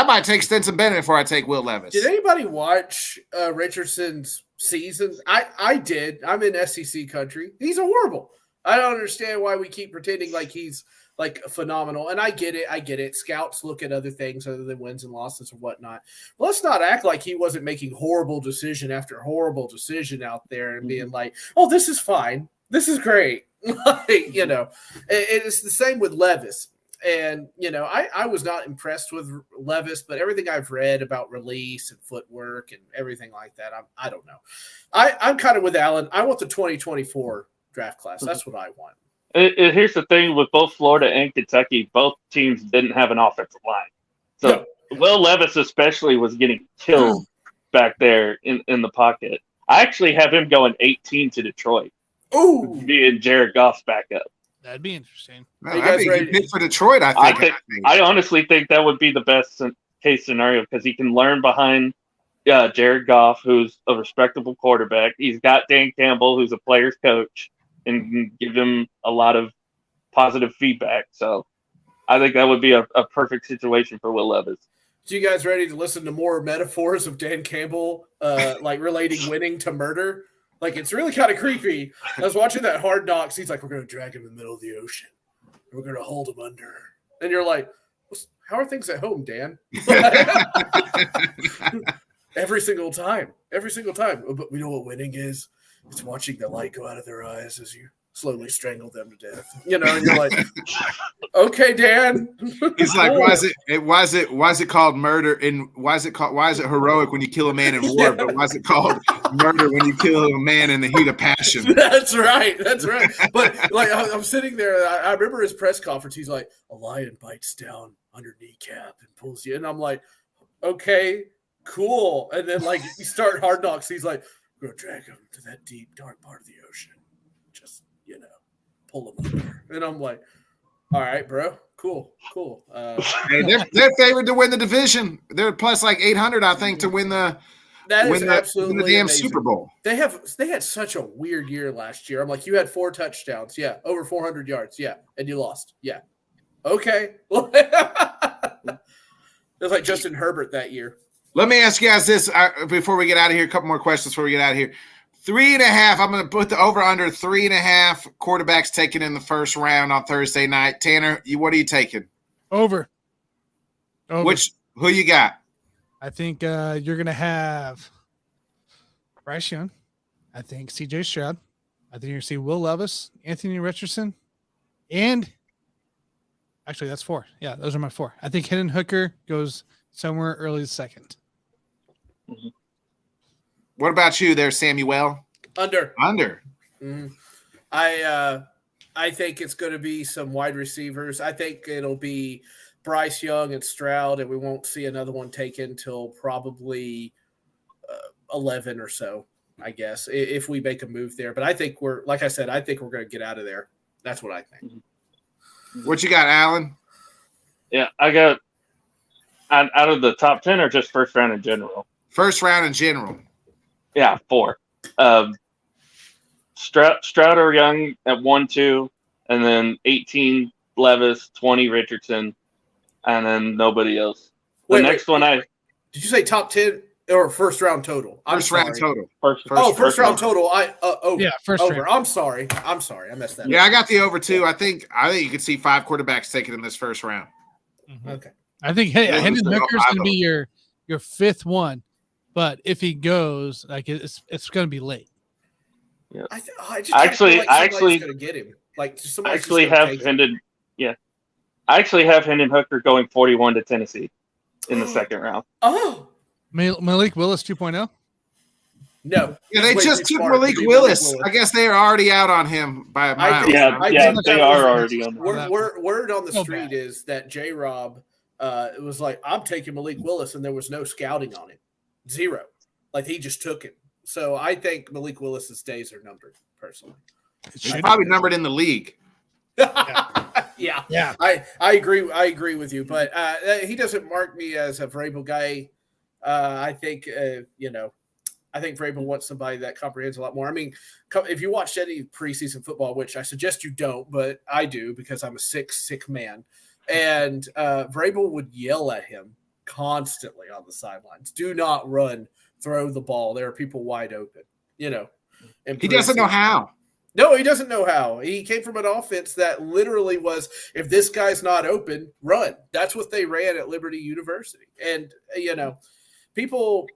might take Stetson Bennett before I take Will Levis. Did anybody watch Richardson's season? I did. I'm in SEC country. He's horrible. I don't understand why we keep pretending like he's like phenomenal. And I get it. Scouts look at other things other than wins and losses and whatnot. But let's not act like he wasn't making horrible decision after horrible decision out there and being like, oh, this is fine. This is great. It's the same with Levis. And, I was not impressed with Levis, but everything I've read about release and footwork and everything like that, I don't know. I'm kind of with Alan. I want the 2024 draft class. That's what I want. Here's the thing with both Florida and Kentucky, both teams didn't have an offensive line. So Will Levis especially was getting killed back there in the pocket. I actually have him going 18 to Detroit. Ooh. Being Jared Goff's backup. That'd be interesting. Well, that'd be a good pick for Detroit, I think. I honestly think that would be the best case scenario because he can learn behind Jared Goff, who's a respectable quarterback. He's got Dan Campbell, who's a player's coach, and can give him a lot of positive feedback. So I think that would be a perfect situation for Will Levis. So you guys ready to listen to more metaphors of Dan Campbell, like relating winning to murder? Like, it's really kind of creepy. I was watching that Hard Knocks. He's like, we're going to drag him in the middle of the ocean. We're going to hold him under. And you're like, how are things at home, Dan? Every single time. But we know what winning is. It's watching the light go out of their eyes as you slowly strangle them to death. You know, and you're like, okay, Dan. He's like, why is it called murder? And why is it heroic when you kill a man in war? But why is it called murder when you kill a man in the heat of passion? That's right. But like, I'm sitting there. I remember his press conference. He's like, a lion bites down on your kneecap and pulls you. And I'm like, okay, cool. And then like you start Hard Knocks. He's like, we're gonna drag him to that deep, dark part of the ocean. Just, pull him under. And I'm like, all right, bro. Cool. Hey, they're favored to win the division. They're plus like 800, I think, to win the absolutely the damn amazing. Super Bowl. They had such a weird year last year. I'm like, you had 4 touchdowns, yeah, over 400 yards, yeah, and you lost, yeah. Okay. It's like Justin Herbert that year. Let me ask you guys this before we get out of here. A couple more questions before we get out of here. 3.5. I'm going to put the over under 3.5 quarterbacks taken in the first round on Thursday night. Tanner, what are you taking? Over. Who you got? I think you're going to have Bryce Young. I think CJ Stroud. I think you're going to see Will Levis, Anthony Richardson, and actually that's 4. Yeah, those are my 4. I think Hendon Hooker goes somewhere early second. Mm-hmm. What about you there, Samuel? Under. Mm-hmm. I think it's going to be some wide receivers. I think it'll be Bryce Young and Stroud, and we won't see another one taken until probably 11 or so, I guess, if we make a move there. But I think we're going to get out of there. That's what I think. What you got, Alan? Yeah, I got out of the top 10 or just first round in general? First round in general. Yeah, 4. Stroud or Young at 1, 2, and then 18 Levis, 20 Richardson, and then nobody else. The next one did you say top 10 or first round total? First round total. First round total. First over. round. I'm sorry. I messed that up. Yeah, I got the over 2. I think you could see 5 quarterbacks taken in this first round. Mm-hmm. Okay. I think Hendon Hooker's going to be your 5th one, but if he goes, like it's going to be late. Yeah. I actually going to get him. Like I actually have Hendon. Yeah, I actually have Hendon Hooker going 41 to Tennessee in the second round. Oh, Malik Willis 2.0. No. Yeah, they just took Malik Willis. I guess they are already out on him by a mile. They are already on. Word on the street is that J-Rob was like, I'm taking Malik Willis, and there was no scouting on him. 0. Like, he just took it. So I think Malik Willis's days are numbered, personally. He's probably numbered in the league. Yeah. I agree with you, but he doesn't mark me as a Vrabel guy. I think I think Vrabel wants somebody that comprehends a lot more. I mean, if you watched any preseason football, which I suggest you don't, but I do because I'm a sick man, and Vrabel would yell at him constantly on the sidelines. Do not run, throw the ball. There are people wide open, And he doesn't know how. No, he doesn't know how. He came from an offense that literally was, if this guy's not open, run. That's what they ran at Liberty University. And, people,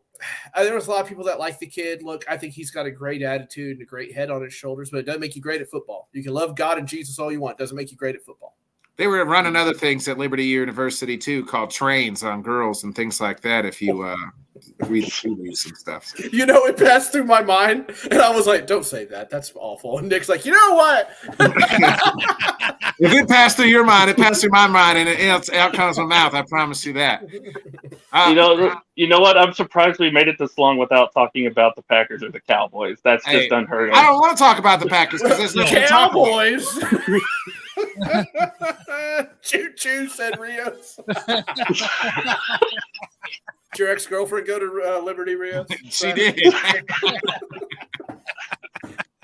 there was a lot of people that like the kid. Look, I think he's got a great attitude and a great head on his shoulders, but it doesn't make you great at football. You can love God and Jesus all you want. It doesn't make you great at football. They were running other things at Liberty University, too, called trains on girls and things like that, if you read the tea leaves and stuff. It passed through my mind, and I was like, don't say that. That's awful. And Nick's like, you know what? If it passed through your mind, it passed through my mind, and it's out comes my mouth. I promise you that. You know what? I'm surprised we made it this long without talking about the Packers or the Cowboys. That's just unheard of. I don't want to talk about the Packers because there's no Cowboys. Choo-choo, said Rios. Did your ex-girlfriend go to Liberty, Rios? She did.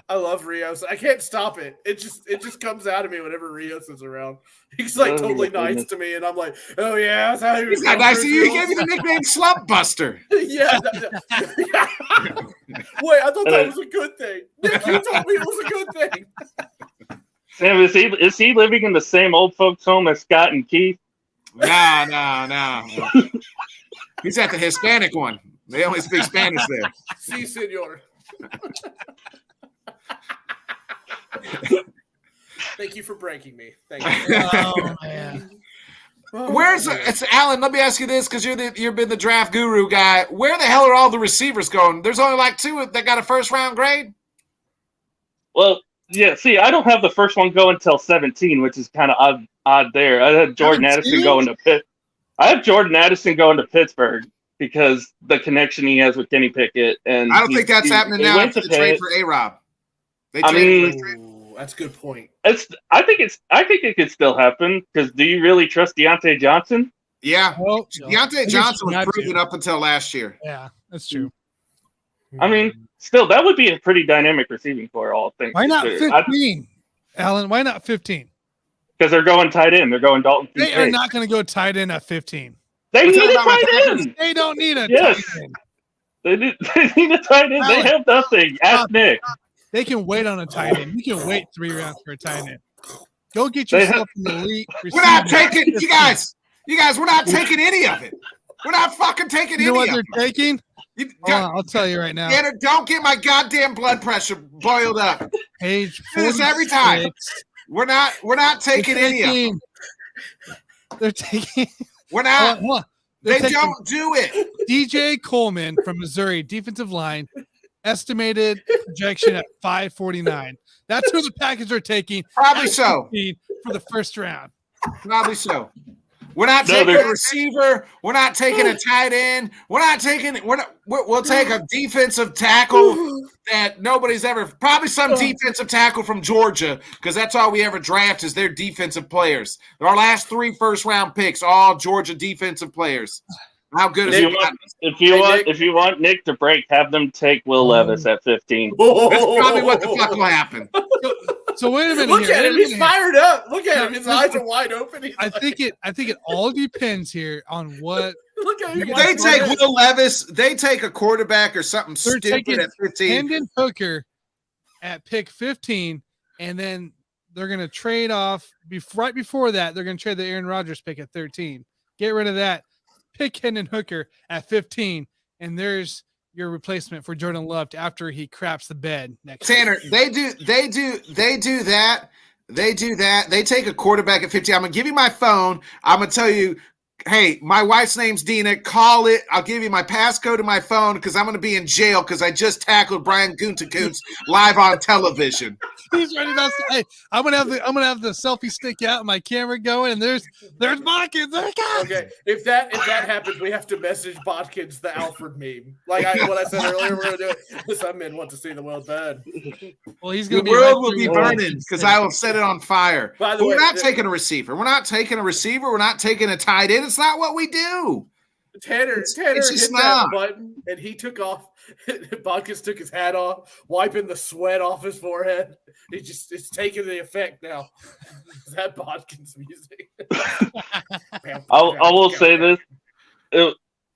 I love Rios. I can't stop it. It just comes out of me whenever Rios is around. He's like totally nice to me, and I'm like, oh yeah, that's how he was. He's not nice to you. He gave you the nickname Slump Buster. Yeah. Wait, I thought that was a good thing. Nick, you told me it was a good thing. Sam, is he living in the same old folks home as Scott and Keith? No. He's at the Hispanic one. They only speak Spanish there. Si, senor. Thank you for breaking me. Thank you. Oh man. It's Alan? Let me ask you this, because you've been the draft guru guy. Where the hell are all the receivers going? There's only like 2 that got a first round grade. Well, yeah. See, I don't have the first one going until 17, which is kind of odd there. I had Jordan 17? Addison going to Pitt. I have Jordan Addison going to Pittsburgh because the connection he has with Kenny Pickett, and I don't think that's happening now after the trade for A-Rob. That's a good point. I think it could still happen, because do you really trust Deontay Johnson? Yeah. Well, Deontay Johnson was proven up until last year. Yeah, that's true. I mean, still, that would be a pretty dynamic receiving core, all things. Why not 15, Alan? Why not 15? Because they're going tight end. They're going Dalton. They are not going to go tight end at 15. They need a tight end. They don't need a tight end. They need a tight end. They have nothing. Ask Nick. They can wait on a tight end. You can wait 3 rounds for a tight end. Go get yourself an elite receiver. We're not taking you guys. We're not taking any of it. We're not fucking taking any of it. You know what they're taking? I'll tell you right now. Tanner, don't get my goddamn blood pressure boiled up. Page do this every time. We're not taking any of it. They're taking. We're not. They don't do it. DJ Coleman from Missouri, defensive line, estimated projection at 549. That's who the Packers are taking. Probably so. For the first round. Probably so. We're not taking a receiver. We're not taking a tight end. We'll take a defensive tackle that nobody's ever. Probably some defensive tackle from Georgia, because that's all we ever draft is their defensive players. Our last 3 first-round picks, all Georgia defensive players. How good is it? If you want Nick to break, have them take Will Levis at 15. That's probably what the fuck will happen. So wait a minute. Look at him; he's fired up. Look at him; his eyes are wide open. I think it all depends here on what. Look at him. They take Will Levis. They take a quarterback or something stupid at 15. Hendon Hooker at pick 15, and then they're going to trade off. Right before that, they're going to trade the Aaron Rodgers pick at 13. Get rid of that. Pick Hendon Hooker at 15, and there's your replacement for Jordan Love after he craps the bed next Tanner, year. they do that. They take a quarterback at 15. I'm gonna give you my phone. I'm gonna tell you, hey, my wife's name's Dina. Call it. I'll give you my passcode to my phone because I'm gonna be in jail because I just tackled Brian Gutekunst live on television. He's ready to. Hey, I'm gonna have the selfie stick out and my camera going, and there's Bodkins. There it goes. Okay, if that happens, we have to message Bodkins the Alfred meme. Like what I said earlier, we're gonna do it. Some men want to see the world burn. Well, he's The gonna world will be burning because I will set it on fire. By the way, we're not taking a receiver. We're not taking a tight end. It's not what we do. Tanner it's hit just that not. button, and he took off. Bodkins took his hat off, wiping the sweat off his forehead. It's taking the effect now. Is that Bodkins music? I will say this.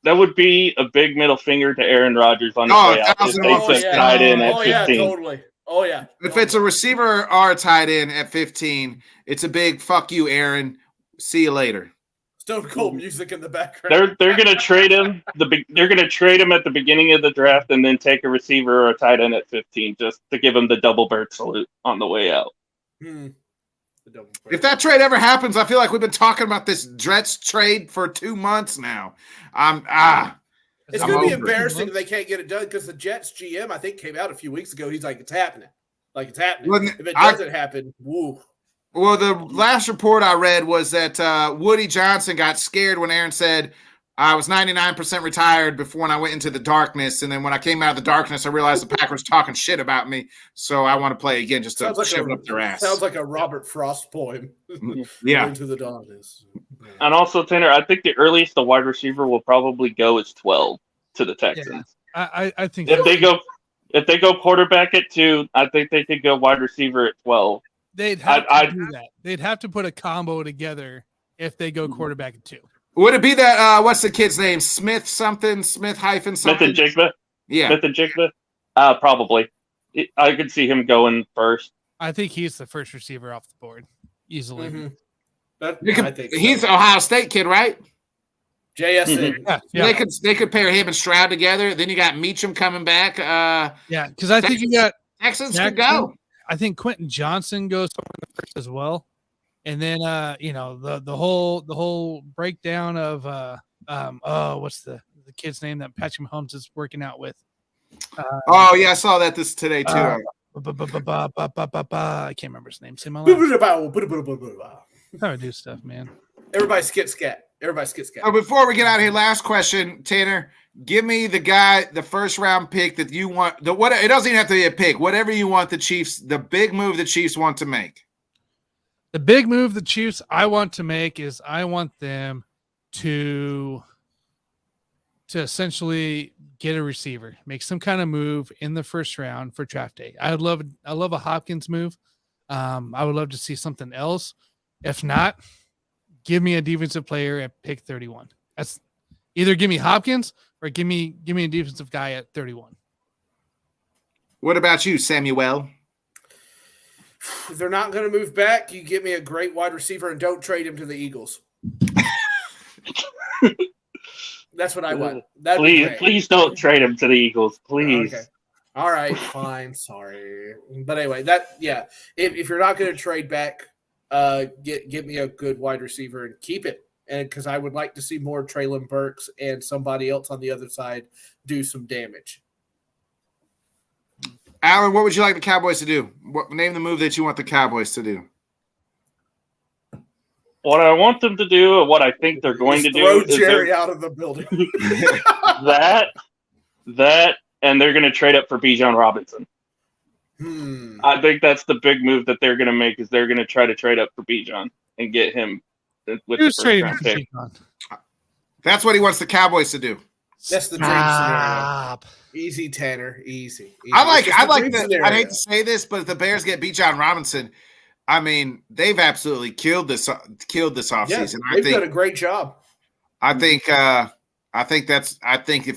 That would be a big middle finger to Aaron Rodgers on his way out. If they took tight end at 15. Yeah, totally. Oh, yeah. If it's a receiver or a tight end at 15, it's a big fuck you, Aaron. See you later. Stone Cold music in the background. They're gonna trade him. They're gonna trade him at the beginning of the draft and then take a receiver or a tight end at 15 just to give him the double bird salute on the way out. If that trade ever happens, I feel like we've been talking about this Jets trade for 2 months now. It's going to be embarrassing if they can't get it done because the Jets GM, I think, came out a few weeks ago. He's like, it's happening. Like, it's happening. If it doesn't happen, woo. Well, the last report I read was that Woody Johnson got scared when Aaron said, I was 99% retired before when I went into the darkness. And then when I came out of the darkness, I realized the Packers talking shit about me. So I want to play again just to shove it up their ass. Sounds like a Robert Frost poem. Yeah. Into the darkness. And also, Tanner, I think the earliest the wide receiver will probably go is 12 to the Texans. Yeah, I think if they go If they go quarterback at 2, I think they could go wide receiver at 12. They'd have to do that. They'd have to put a combo together if they go quarterback at 2. Would it be that? What's the kid's name? Smith something? Smith hyphen something? Smith and Jigba? Yeah. Smith and Jigba? Probably. I could see him going first. I think he's the first receiver off the board easily. Mm-hmm. I think he's an Ohio State kid, right? JSN. Mm-hmm. Yeah. They could pair him and Stroud together. Then you got Meacham coming back. Yeah, because I think you got Texans could go. I think Quentin Johnson goes first as well. And then the whole breakdown of what's the kid's name that Patrick Mahomes is working out with? I saw that today too. I can't remember his name. Say my How I do stuff, man. Everybody skit scat. Before we get out of here, last question, Tanner. Give me the first round pick that you want. It doesn't even have to be a pick. Whatever you want the big move the Chiefs want to make. The big move the Chiefs I want to make is I want them to essentially get a receiver, make some kind of move in the first round for draft day. I love a Hopkins move. I would love to see something else. If not, give me a defensive player at pick 31. That's either give me Hopkins or give me a defensive guy at 31. What about you, Samuel? If they're not going to move back, you get me a great wide receiver and don't trade him to the Eagles. That's what I want. Please don't trade him to the Eagles, please. Okay. All right, fine. Sorry, but anyway, if you're not going to trade back, get me a good wide receiver and keep it. And because I would like to see more Treylon Burks and somebody else on the other side do some damage. Alan, what would you like the Cowboys to do? Name the move that you want the Cowboys to do. What I want them to do, and what I think they're going to do, throw Jerry out of the building. that, and they're going to trade up for Bijan Robinson. I think that's the big move that they're going to make. Is they're going to try to trade up for Bijan and get him with the first round pick. That's what he wants the Cowboys to do. That's the dream scenario. Easy, Tanner. Easy. I like that. I hate to say this, but if the Bears get Bijan Robinson, I mean, they've absolutely killed this offseason. They've done a great job. I think if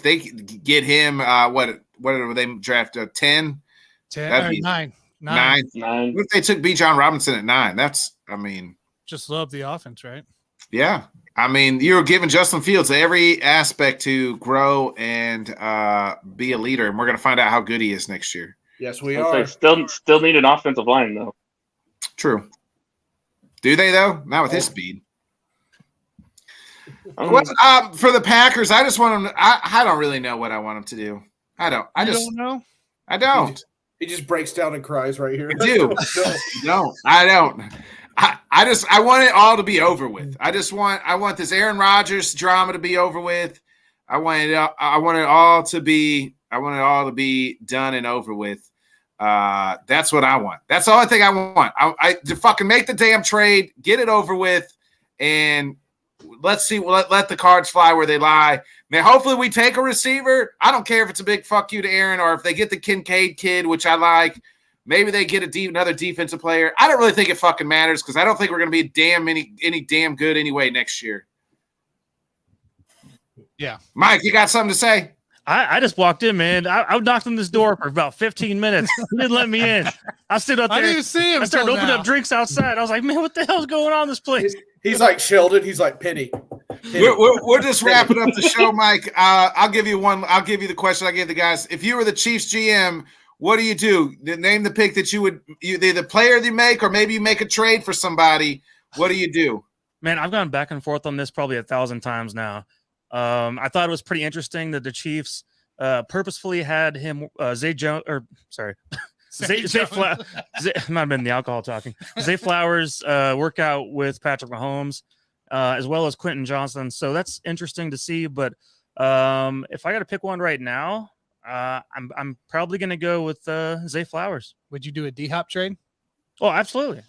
they get him, what did they draft? 10? 9. What if they took Bijan Robinson at 9? Just love the offense, right? Yeah. I mean, you're giving Justin Fields every aspect to grow and be a leader, and we're going to find out how good he is next year. Yes, we are. Still need an offensive line, though. True. Do they, though? Not with his speed. For the Packers, I just want them – I don't really know what I want them to do. I don't. I don't know? I don't. He just breaks down and cries right here. I do. No, I don't. I want it all to be over with. I want this Aaron Rodgers drama to be over with. I want it all to be done and over with. That's what I want. That's the only thing I want. I to fucking make the damn trade, get it over with, and let's see. Let the cards fly where they lie. Man, hopefully we take a receiver. I don't care if it's a big fuck you to Aaron or if they get the Kincaid kid, which I like. Maybe they get another defensive player. I don't really think it fucking matters because I don't think we're going to be any damn good anyway next year. Yeah. Mike, you got something to say? I just walked in, man. I knocked on this door for about 15 minutes. He didn't let me in. I stood up there. I didn't see him. I started opening up drinks outside. I was like, man, what the hell's going on in this place? He's like Sheldon. He's like Penny. We're just wrapping up the show, Mike. I'll give you the question I gave the guys. If you were the Chiefs GM, what do you do? Name the pick that the player you make, or maybe you make a trade for somebody. What do you do? Man, I've gone back and forth on this probably 1,000 times now. I thought it was pretty interesting that the Chiefs purposefully had him Zay Jones, or sorry, Zay Flowers. Might have been the alcohol talking. Zay Flowers work out with Patrick Mahomes, as well as Quentin Johnson. So that's interesting to see. But if I got to pick one right now, I'm probably going to go with Zay Flowers. Would you do a D-Hop trade? Oh, absolutely.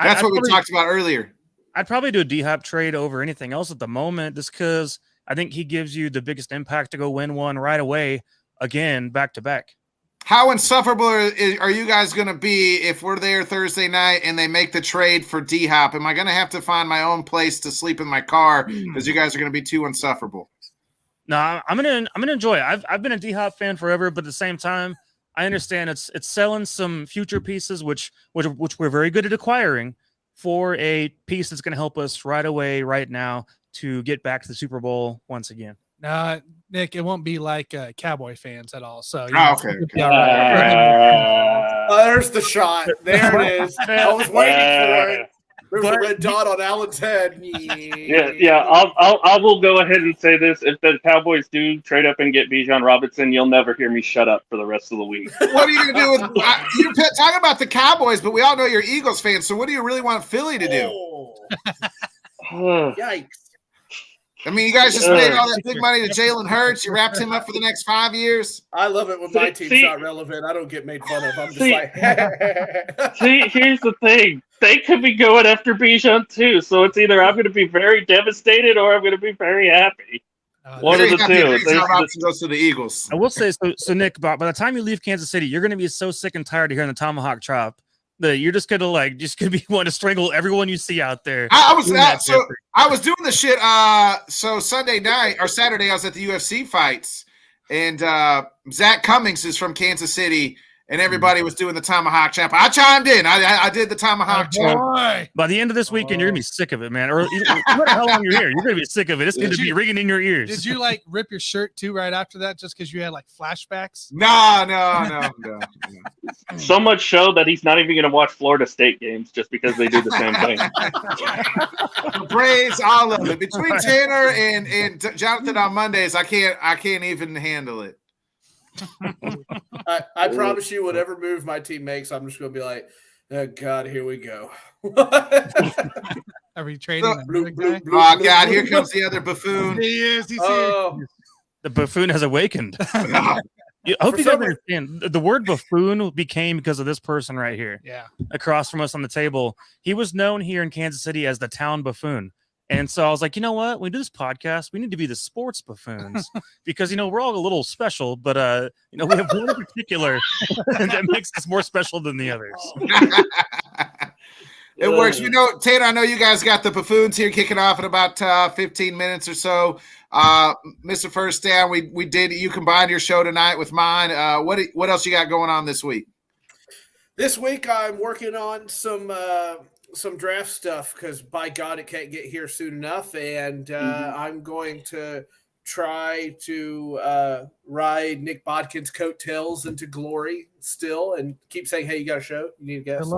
That's what we talked about earlier. I'd probably do a D-Hop trade over anything else at the moment, just because I think he gives you the biggest impact to go win one right away, again, back to back. How insufferable are you guys going to be if we're there Thursday night and they make the trade for D-Hop? Am I going to have to find my own place to sleep in my car because you guys are going to be too insufferable? No, I'm gonna enjoy it. I've been a D-Hop fan forever, but at the same time, I understand it's selling some future pieces, which we're very good at acquiring, for a piece that's going to help us right away, right now, to get back to the Super Bowl once again. Nick, it won't be like Cowboy fans at all. So, Okay. There's the shot. There it is. I was waiting for it. There's a red dot on Allen's head. Yeah. I will go ahead and say this: if the Cowboys do trade up and get Bijan Robinson, you'll never hear me shut up for the rest of the week. What are you going to do with you're talking about the Cowboys, but we all know you're Eagles fans. So what do you really want Philly to do? Yikes! I mean, you guys just paid all that big money to Jalen Hurts. You wrapped him up for the next 5 years. I love it when my team's not relevant. I don't get made fun of. I'm just like, see, here's the thing. They could be going after Bijan too. So it's either I'm going to be very devastated or I'm going to be very happy. One of the two. Robinson goes to the Eagles. I will say, so Nick, by the time you leave Kansas City, you're going to be so sick and tired of hearing the tomahawk chop that you're just gonna be wanting to strangle everyone you see out there. I was doing the shit. So Sunday night or Saturday, I was at the UFC fights, and Zach Cummings is from Kansas City, and everybody was doing the tomahawk chop. I chimed in. I did the tomahawk chop. By the end of this weekend, you're gonna be sick of it, man. Or no matter how long you're here, you're gonna be sick of it. It's gonna be ringing in your ears. Did you rip your shirt too right after that, just because you had flashbacks? No. So much so that he's not even going to watch Florida State games just because they do the same thing. The Braves, all of it. Between Tanner and Jonathan on Mondays, I can't even handle it. I promise you, whatever move my team makes, I'm just going to be like, oh, God, here we go. Are we trading? Oh, God, here comes the other buffoon. He is. He's here. The buffoon has awakened. I hope you guys understand. The word buffoon became because of this person right here. Yeah. Across from us on the table. He was known here in Kansas City as the town buffoon. And so I was like, you know what? When we do this podcast, we need to be the sports buffoons because, we're all a little special, but, we have one in particular that makes us more special than the others. It works. Tanner, I know you guys got the buffoons here kicking off in about 15 minutes or so. Mr. First Down, we did. You combined your show tonight with mine. What else you got going on this week? This week I'm working on some draft stuff because by God it can't get here soon enough, and I'm going to try to ride Nick Bodkin's coattails into glory still, and keep saying, "Hey, you got a show? You need a guest?"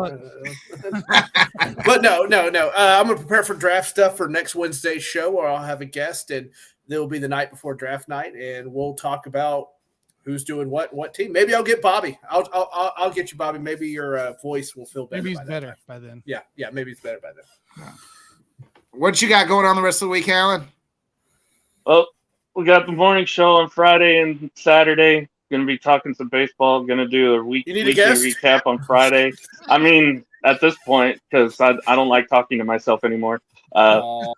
But no. I'm gonna prepare for draft stuff for next Wednesday's show, where I'll have a guest, and it'll be the night before draft night, and we'll talk about who's doing what team. Maybe I'll get Bobby. I'll get you, Bobby. Maybe your voice will feel better. Maybe he's better by then. Yeah. Maybe it's better by then. What you got going on the rest of the week, Alan? Well, we got the morning show on Friday and Saturday. Going to be talking some baseball. Going to do a weekly recap on Friday. I mean, at this point, because I don't like talking to myself anymore. Got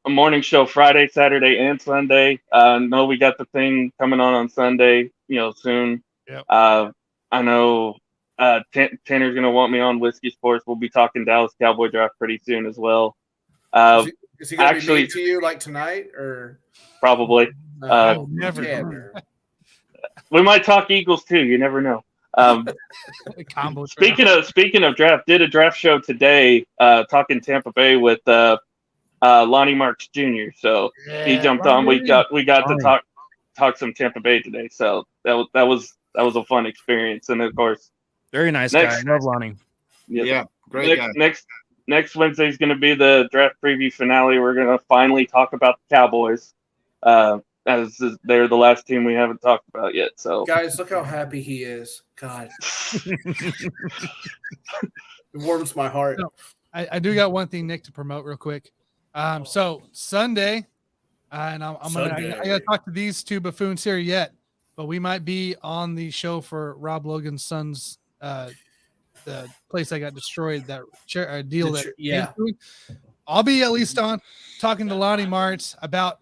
a morning show Friday, Saturday, and Sunday. No, we got the thing coming on Sunday. Soon. Yep. I know Tanner's going to want me on Whiskey Sports. We'll be talking Dallas Cowboy draft pretty soon as well. Is he going to be mean to you like tonight, or probably? Never. We might talk Eagles too. You never know. Speaking of draft, did a draft show today. Talking Tampa Bay with Lonnie Marks Jr. So he jumped on. We got to talk some Tampa Bay today. So that was a fun experience. And of course, very nice guy. I love Lonnie. Yeah, great guy. Next Wednesday is going to be the draft preview finale. We're going to finally talk about the Cowboys, as they're the last team we haven't talked about yet. So, guys, look how happy he is. God, it warms my heart. So, I do got one thing, Nick, to promote real quick. So Sunday, and I got to talk to these two buffoons here yet, but we might be on the show for Rob Logan's son's the place I got destroyed, that deal I'll be at least on talking to Lonnie Martz about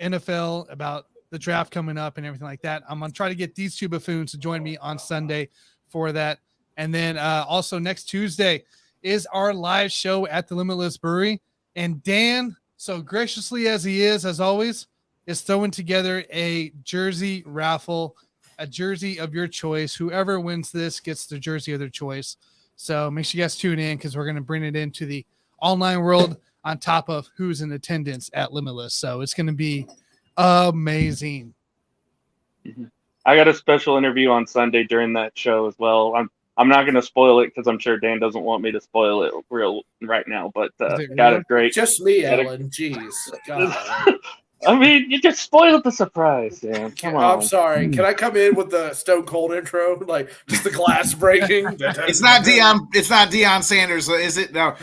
NFL, about the draft coming up and everything like that. I'm going to try to get these two buffoons to join me on Sunday for that. And then also next Tuesday is our live show at the Limitless Brewery. And Dan, so graciously as he is, as always, is throwing together a jersey raffle, a jersey of your choice. Whoever wins this gets the jersey of their choice. So make sure you guys tune in because we're going to bring it into the online world on top of who's in attendance at Limitless. So it's going to be amazing. I got a special interview on Sunday during that show as well. I'm not going to spoil it because I'm sure Dan doesn't want me to spoil it real right now. But got it great. Just me, Ellen. Jeez. God. I mean, you just spoiled the surprise, Dan. Come on. I'm sorry. Can I come in with the Stone Cold intro, like just the glass breaking? It's not Deion. It's not Deion Sanders, is it? No.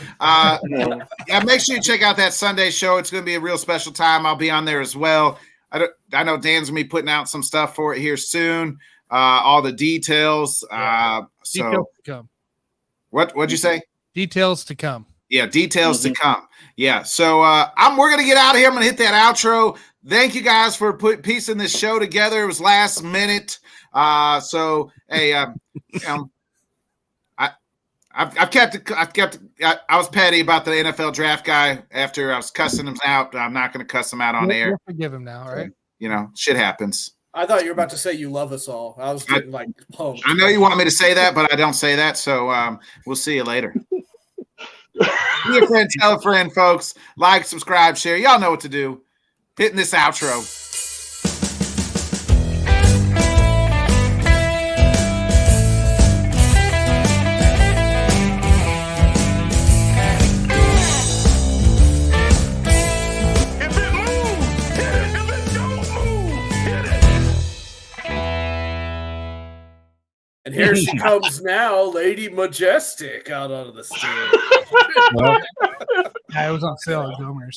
No. Yeah, make sure you check out that Sunday show. It's going to be a real special time. I'll be on there as well. I know Dan's going to be putting out some stuff for it here soon. All the details. Details to come. What'd you say? Details to come. Yeah, details to come. Yeah, so we're gonna get out of here. I'm gonna hit that outro. Thank you guys for piecing this show together. It was last minute. I was petty about the NFL draft guy after I was cussing him out. I'm not gonna cuss him out on air. We'll forgive him now, right? You know, shit happens. I thut you were about to say you love us all. I was getting like pumped. I know you want me to say that, but I don't say that. So we'll see you later. Be a friend, tell a friend, folks. Like, subscribe, share. Y'all know what to do. Hitting this outro. If it moves, hit it. If it don't move, hit it. And here she comes now, Lady Majestic, out onto the stage. Yeah, it was on sale at Gomer's.